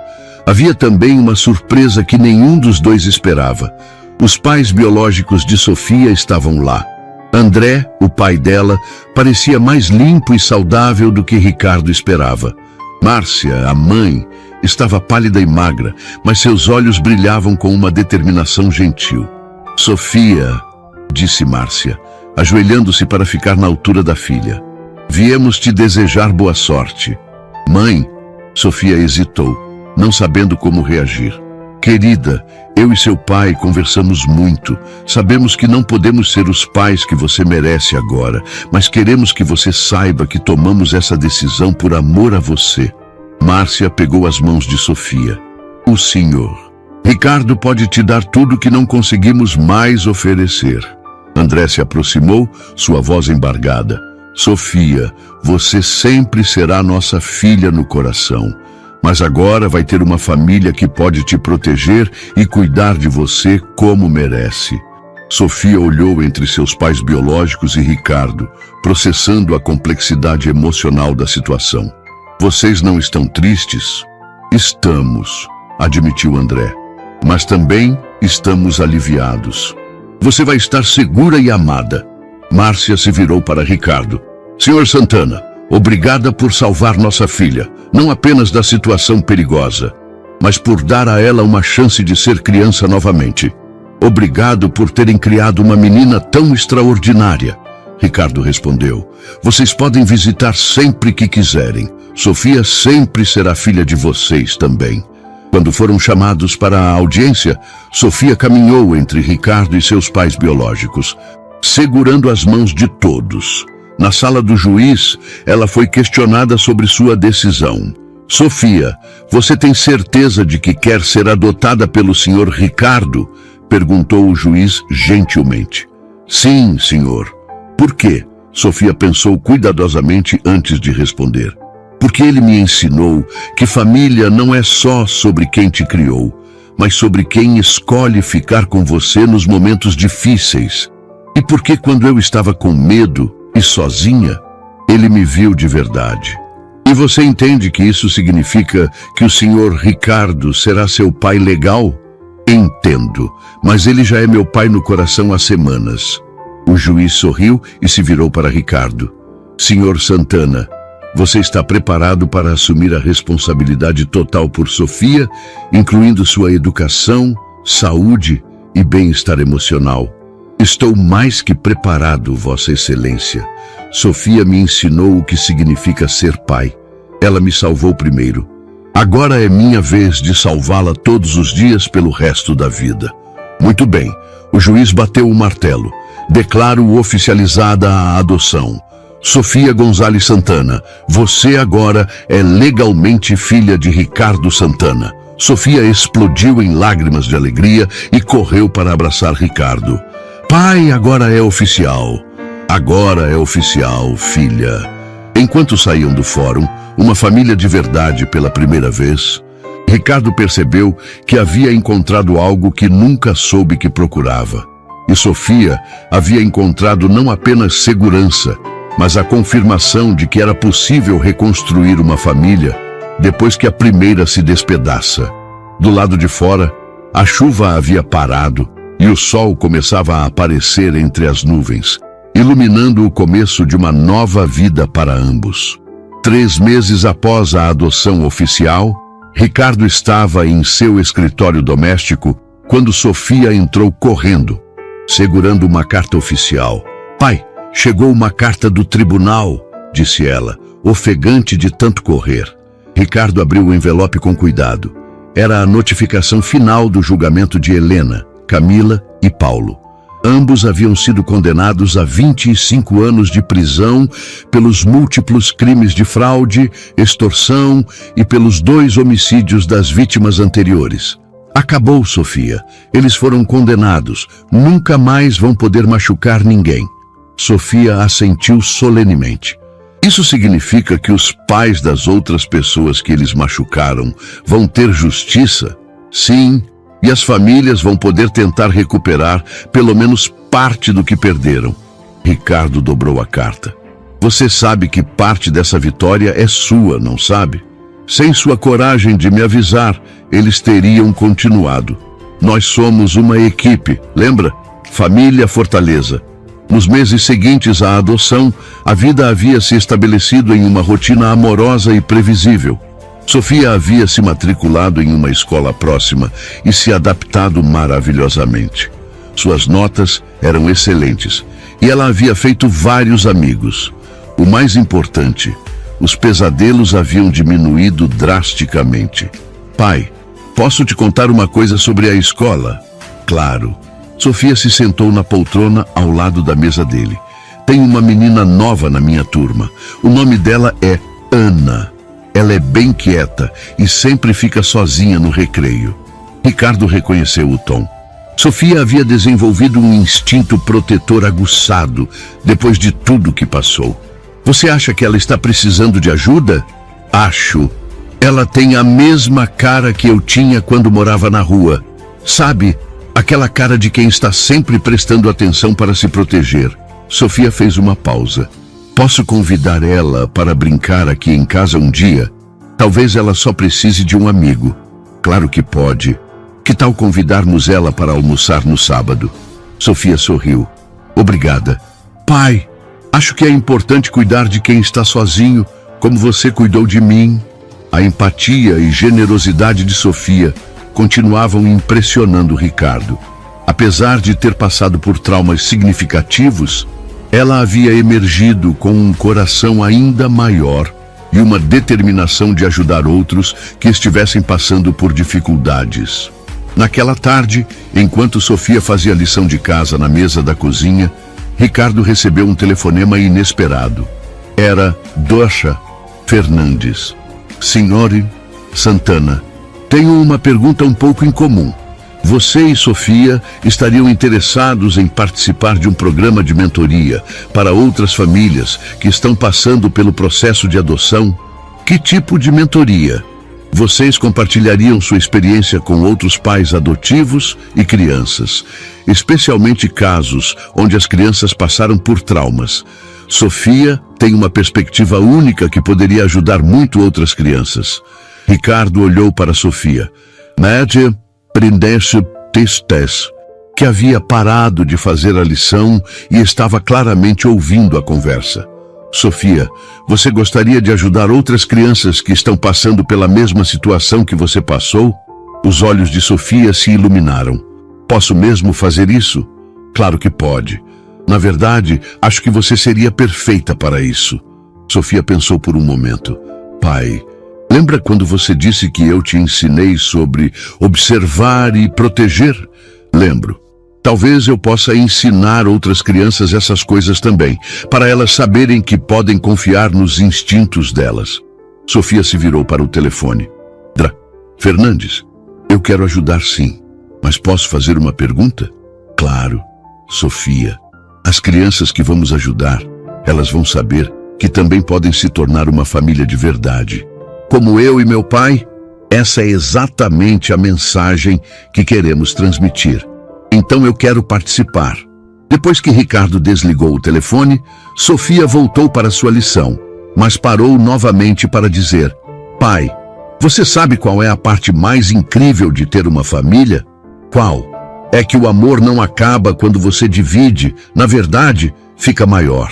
A: Havia também uma surpresa que nenhum dos dois esperava. Os pais biológicos de Sofia estavam lá. André, o pai dela, parecia mais limpo e saudável do que Ricardo esperava. Márcia, a mãe, estava pálida e magra, mas seus olhos brilhavam com uma determinação gentil. Sofia, disse Márcia, ajoelhando-se para ficar na altura da filha. Viemos te desejar boa sorte. Mãe, Sofia hesitou, não sabendo como reagir. Querida, eu e seu pai conversamos muito. Sabemos que não podemos ser os pais que você merece agora, mas queremos que você saiba que tomamos essa decisão por amor a você. Márcia pegou as mãos de Sofia. O senhor. Ricardo pode te dar tudo que não conseguimos mais oferecer. André se aproximou, sua voz embargada. Sofia, você sempre será nossa filha no coração. Mas agora vai ter uma família que pode te proteger e cuidar de você como merece. Sofia olhou entre seus pais biológicos e Ricardo, processando a complexidade emocional da situação. Vocês não estão tristes? Estamos, admitiu André. Mas também estamos aliviados. Você vai estar segura e amada. Márcia se virou para Ricardo. Senhor Santana, obrigada por salvar nossa filha, não apenas da situação perigosa, mas por dar a ela uma chance de ser criança novamente. Obrigado por terem criado uma menina tão extraordinária. Ricardo respondeu, vocês podem visitar sempre que quiserem. Sofia sempre será filha de vocês também. Quando foram chamados para a audiência, Sofia caminhou entre Ricardo e seus pais biológicos, segurando as mãos de todos. Na sala do juiz, ela foi questionada sobre sua decisão. Sofia, você tem certeza de que quer ser adotada pelo senhor Ricardo? Perguntou o juiz gentilmente. Sim, senhor. Por quê? Sofia pensou cuidadosamente antes de responder. Porque ele me ensinou que família não é só sobre quem te criou, mas sobre quem escolhe ficar com você nos momentos difíceis. E porque quando eu estava com medo e sozinha, ele me viu de verdade. E você entende que isso significa que o senhor Ricardo será seu pai legal? Entendo, mas ele já é meu pai no coração há semanas. O juiz sorriu e se virou para Ricardo. Senhor Santana, você está preparado para assumir a responsabilidade total por Sofia, incluindo sua educação, saúde e bem-estar emocional? Estou mais que preparado, Vossa Excelência. Sofia me ensinou o que significa ser pai. Ela me salvou primeiro. Agora é minha vez de salvá-la todos os dias pelo resto da vida. Muito bem, o juiz bateu o martelo. Declaro oficializada a adoção. Sofia Gonzalez Santana, você agora é legalmente filha de Ricardo Santana. Sofia explodiu em lágrimas de alegria e correu para abraçar Ricardo. Pai, agora é oficial. Agora é oficial, filha. Enquanto saíam do fórum, uma família de verdade pela primeira vez, Ricardo percebeu que havia encontrado algo que nunca soube que procurava. E Sofia havia encontrado não apenas segurança, mas a confirmação de que era possível reconstruir uma família depois que a primeira se despedaça. Do lado de fora, a chuva havia parado e o sol começava a aparecer entre as nuvens, iluminando o começo de uma nova vida para ambos. 3 meses após a adoção oficial, Ricardo estava em seu escritório doméstico quando Sofia entrou correndo, segurando uma carta oficial. Pai, chegou uma carta do tribunal, disse ela, ofegante de tanto correr. Ricardo abriu o envelope com cuidado. Era a notificação final do julgamento de Helena, Camila e Paulo. Ambos haviam sido condenados a 25 anos de prisão pelos múltiplos crimes de fraude, extorsão e pelos 2 homicídios das vítimas anteriores. Acabou, Sofia. Eles foram condenados. Nunca mais vão poder machucar ninguém. Sofia assentiu solenemente. Isso significa que os pais das outras pessoas que eles machucaram vão ter justiça? Sim. E as famílias vão poder tentar recuperar pelo menos parte do que perderam. Ricardo dobrou a carta. Você sabe que parte dessa vitória é sua, não sabe? Sem sua coragem de me avisar, eles teriam continuado. Nós somos uma equipe, lembra? Família Fortaleza. Nos meses seguintes à adoção, a vida havia se estabelecido em uma rotina amorosa e previsível. Sofia havia se matriculado em uma escola próxima e se adaptado maravilhosamente. Suas notas eram excelentes e ela havia feito vários amigos. O mais importante, os pesadelos haviam diminuído drasticamente. Pai, posso te contar uma coisa sobre a escola? Claro. Sofia se sentou na poltrona ao lado da mesa dele. Tem uma menina nova na minha turma. O nome dela é Ana. Ela é bem quieta e sempre fica sozinha no recreio. Ricardo reconheceu o tom. Sofia havia desenvolvido um instinto protetor aguçado depois de tudo que passou. Você acha que ela está precisando de ajuda? Acho. Ela tem a mesma cara que eu tinha quando morava na rua. Sabe, aquela cara de quem está sempre prestando atenção para se proteger. Sofia fez uma pausa. Posso convidar ela para brincar aqui em casa um dia? Talvez ela só precise de um amigo. Claro que pode. Que tal convidarmos ela para almoçar no sábado? Sofia sorriu. Obrigada. Pai, Acho que é importante cuidar de quem está sozinho, como você cuidou de mim. A empatia e generosidade de Sofia continuavam impressionando Ricardo. Apesar de ter passado por traumas significativos, ela havia emergido com um coração ainda maior e uma determinação de ajudar outros que estivessem passando por dificuldades. Naquela tarde, enquanto Sofia fazia lição de casa na mesa da cozinha, Ricardo recebeu um telefonema inesperado. Era Docha Fernandes. Senhor Santana, tenho uma pergunta um pouco incomum. Você e Sofia estariam interessados em participar de um programa de mentoria para outras famílias que estão passando pelo processo de adoção? Que tipo de mentoria? Vocês compartilhariam sua experiência com outros pais adotivos e crianças, especialmente casos onde as crianças passaram por traumas. Sofia tem uma perspectiva única que poderia ajudar muito outras crianças. Ricardo olhou para Sofia. Média prendesse testes, que havia parado de fazer a lição e estava claramente ouvindo a conversa. Sofia, você gostaria de ajudar outras crianças que estão passando pela mesma situação que você passou? Os olhos de Sofia se iluminaram. Posso mesmo fazer isso? Claro que pode. Na verdade, acho que você seria perfeita para isso. Sofia pensou por um momento. Pai, lembra quando você disse que eu te ensinei sobre observar e proteger? Lembro. Talvez eu possa ensinar outras crianças essas coisas também, para elas saberem que podem confiar nos instintos delas. Sofia se virou para o telefone. Fernandes, eu quero ajudar sim, mas posso fazer uma pergunta? Claro. Sofia, as crianças que vamos ajudar, elas vão saber que também podem se tornar uma família de verdade. Como eu e meu pai, essa é exatamente a mensagem que queremos transmitir. Então eu quero participar. Depois que Ricardo desligou o telefone, Sofia voltou para sua lição, mas parou novamente para dizer: Pai, você sabe qual é a parte mais incrível de ter uma família? Qual? É que o amor não acaba quando você divide, na verdade, fica maior.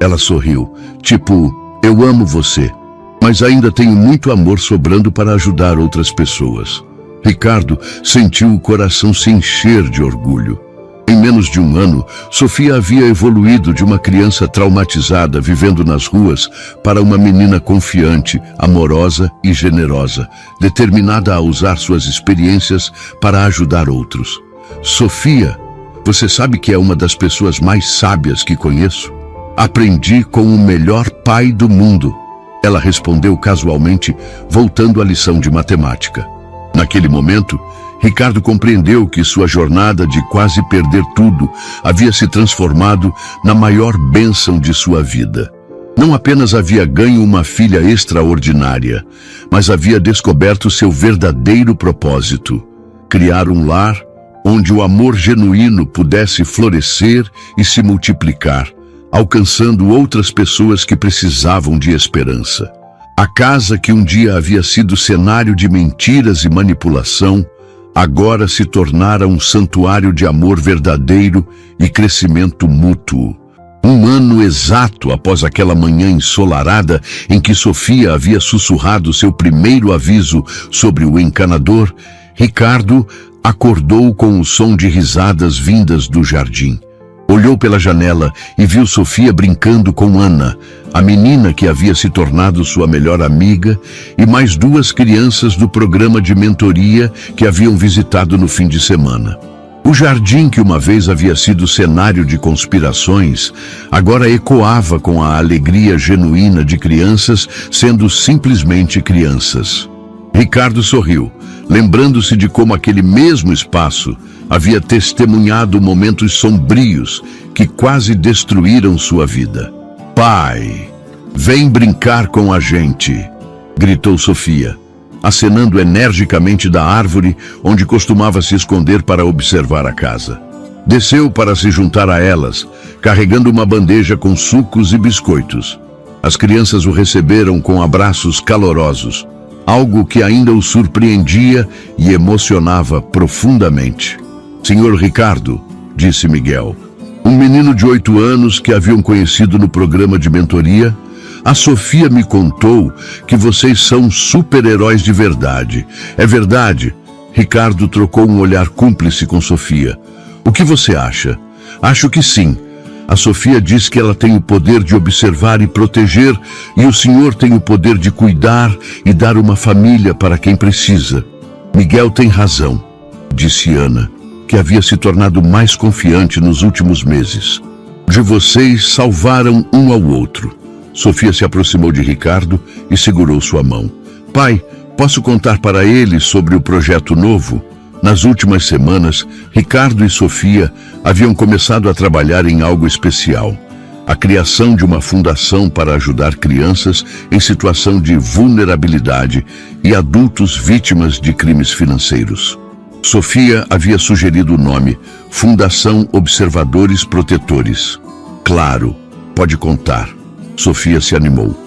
A: Ela sorriu, tipo, eu amo você, mas ainda tenho muito amor sobrando para ajudar outras pessoas. Ricardo sentiu o coração se encher de orgulho. Em menos de um ano, Sofia havia evoluído de uma criança traumatizada vivendo nas ruas para uma menina confiante, amorosa e generosa, determinada a usar suas experiências para ajudar outros. Sofia, você sabe que é uma das pessoas mais sábias que conheço? Aprendi com o melhor pai do mundo. Ela respondeu casualmente, voltando à lição de matemática. Naquele momento, Ricardo compreendeu que sua jornada de quase perder tudo havia se transformado na maior bênção de sua vida. Não apenas havia ganho uma filha extraordinária, mas havia descoberto seu verdadeiro propósito: criar um lar onde o amor genuíno pudesse florescer e se multiplicar, alcançando outras pessoas que precisavam de esperança. A casa que um dia havia sido cenário de mentiras e manipulação, agora se tornara um santuário de amor verdadeiro e crescimento mútuo. Um ano exato após aquela manhã ensolarada em que Sofia havia sussurrado seu primeiro aviso sobre o encanador, Ricardo acordou com o som de risadas vindas do jardim. Olhou pela janela e viu Sofia brincando com Ana, a menina que havia se tornado sua melhor amiga, e mais duas crianças do programa de mentoria que haviam visitado no fim de semana. O jardim, que uma vez havia sido cenário de conspirações, agora ecoava com a alegria genuína de crianças sendo simplesmente crianças. Ricardo sorriu, lembrando-se de como aquele mesmo espaço havia testemunhado momentos sombrios que quase destruíram sua vida. Pai, vem brincar com a gente, gritou Sofia, acenando energicamente da árvore onde costumava se esconder para observar a casa. Desceu para se juntar a elas, carregando uma bandeja com sucos e biscoitos. As crianças o receberam com abraços calorosos, algo que ainda o surpreendia e emocionava profundamente. Senhor Ricardo, disse Miguel, Um menino de 8 anos que haviam conhecido no programa de mentoria. A Sofia me contou que vocês são super-heróis de verdade. É verdade? Ricardo trocou um olhar cúmplice com Sofia. O que você acha? Acho que sim. A Sofia diz que ela tem o poder de observar e proteger, e o senhor tem o poder de cuidar e dar uma família para quem precisa. Miguel tem razão, disse Ana, que havia se tornado mais confiante nos últimos meses. De vocês salvaram um ao outro. Sofia se aproximou de Ricardo e segurou sua mão. Pai, posso contar para ele sobre o projeto novo? Nas últimas semanas, Ricardo e Sofia haviam começado a trabalhar em algo especial. A criação de uma fundação para ajudar crianças em situação de vulnerabilidade e adultos vítimas de crimes financeiros. Sofia havia sugerido o nome Fundação Observadores Protetores. Claro, pode contar. Sofia se animou.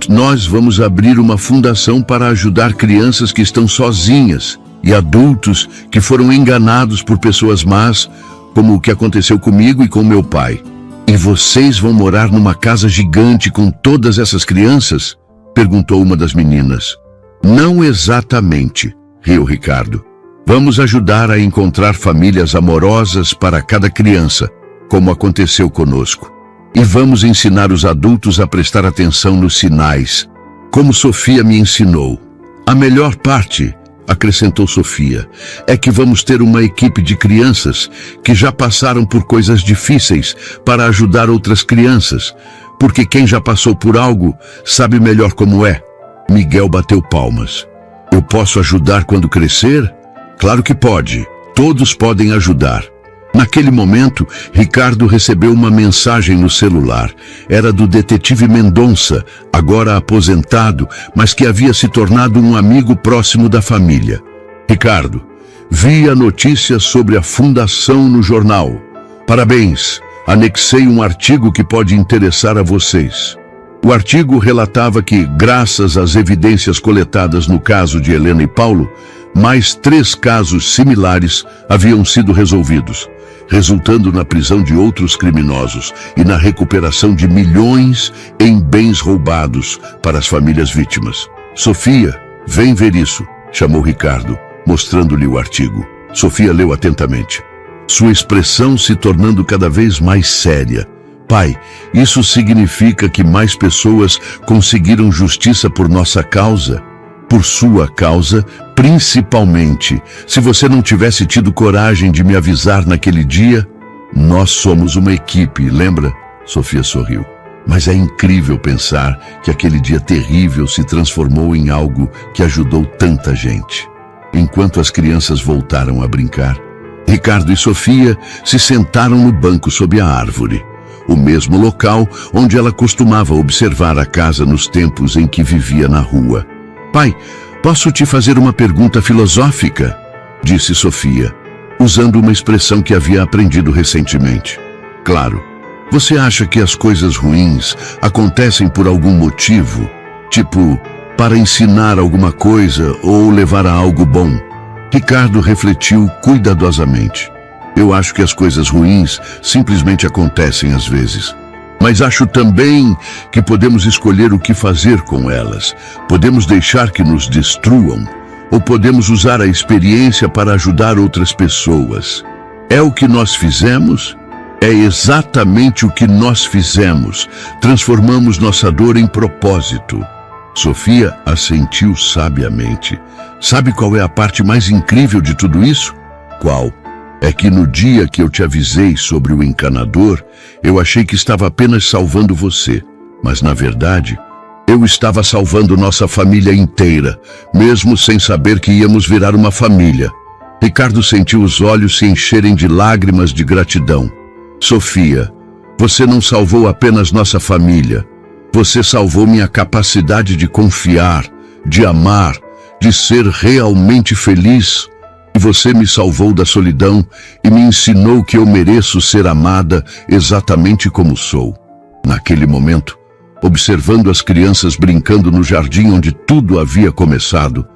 A: Nós vamos abrir uma fundação para ajudar crianças que estão sozinhas e adultos que foram enganados por pessoas más, como o que aconteceu comigo e com meu pai. E vocês vão morar numa casa gigante com todas essas crianças? Perguntou uma das meninas. Não exatamente, riu Ricardo. Vamos ajudar a encontrar famílias amorosas para cada criança, como aconteceu conosco. E vamos ensinar os adultos a prestar atenção nos sinais, como Sofia me ensinou. A melhor parte, acrescentou Sofia, é que vamos ter uma equipe de crianças que já passaram por coisas difíceis para ajudar outras crianças, porque quem já passou por algo sabe melhor como é. Miguel bateu palmas. Eu posso ajudar quando crescer? Claro que pode. Todos podem ajudar. Naquele momento, Ricardo recebeu uma mensagem no celular. Era do detetive Mendonça, agora aposentado, mas que havia se tornado um amigo próximo da família. Ricardo, vi a notícia sobre a fundação no jornal. Parabéns, anexei um artigo que pode interessar a vocês. O artigo relatava que, graças às evidências coletadas no caso de Helena e Paulo, mais 3 casos similares haviam sido resolvidos, resultando na prisão de outros criminosos e na recuperação de milhões em bens roubados para as famílias vítimas. Sofia, vem ver isso, chamou Ricardo, mostrando-lhe o artigo. Sofia leu atentamente, sua expressão se tornando cada vez mais séria. Pai, isso significa que mais pessoas conseguiram justiça por nossa causa? Por sua causa, principalmente. Se você não tivesse tido coragem de me avisar naquele dia, nós somos uma equipe, lembra? Sofia sorriu. Mas é incrível pensar que aquele dia terrível se transformou em algo que ajudou tanta gente. Enquanto as crianças voltaram a brincar, Ricardo e Sofia se sentaram no banco sob a árvore, o mesmo local onde ela costumava observar a casa nos tempos em que vivia na rua. Pai, posso te fazer uma pergunta filosófica? Disse Sofia, usando uma expressão que havia aprendido recentemente. Claro, você acha que as coisas ruins acontecem por algum motivo? Tipo, para ensinar alguma coisa ou levar a algo bom? Ricardo refletiu cuidadosamente. Eu acho que as coisas ruins simplesmente acontecem às vezes. Mas acho também que podemos escolher o que fazer com elas. Podemos deixar que nos destruam, ou podemos usar a experiência para ajudar outras pessoas. É o que nós fizemos? É exatamente o que nós fizemos. Transformamos nossa dor em propósito. Sofia assentiu sabiamente. Sabe qual é a parte mais incrível de tudo isso? Qual? É que no dia que eu te avisei sobre o encanador, eu achei que estava apenas salvando você. Mas, na verdade, eu estava salvando nossa família inteira, mesmo sem saber que íamos virar uma família. Ricardo sentiu os olhos se encherem de lágrimas de gratidão. Sofia, você não salvou apenas nossa família. Você salvou minha capacidade de confiar, de amar, de ser realmente feliz. E você me salvou da solidão e me ensinou que eu mereço ser amada exatamente como sou. Naquele momento, observando as crianças brincando no jardim onde tudo havia começado,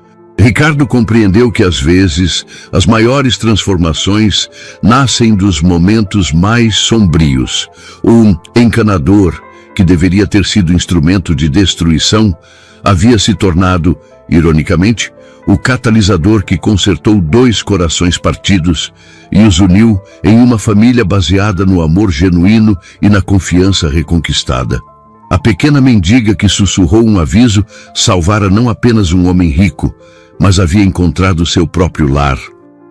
A: Ricardo compreendeu que, às vezes, as maiores transformações nascem dos momentos mais sombrios. O encanador, que deveria ter sido instrumento de destruição, havia se tornado, ironicamente, o catalisador que consertou 2 corações partidos e os uniu em uma família baseada no amor genuíno e na confiança reconquistada. A pequena mendiga que sussurrou um aviso salvara não apenas um homem rico, mas havia encontrado seu próprio lar.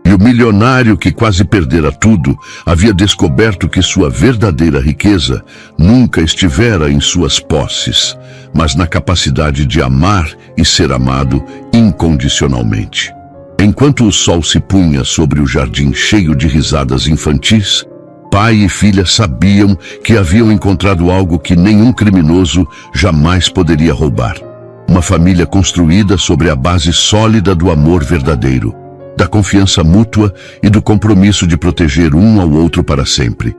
A: E o milionário que quase perdera tudo havia descoberto que sua verdadeira riqueza nunca estivera em suas posses, mas na capacidade de amar e ser amado incondicionalmente. Enquanto o sol se punha sobre o jardim cheio de risadas infantis, pai e filha sabiam que haviam encontrado algo que nenhum criminoso jamais poderia roubar. Uma família construída sobre a base sólida do amor verdadeiro, da confiança mútua e do compromisso de proteger um ao outro para sempre.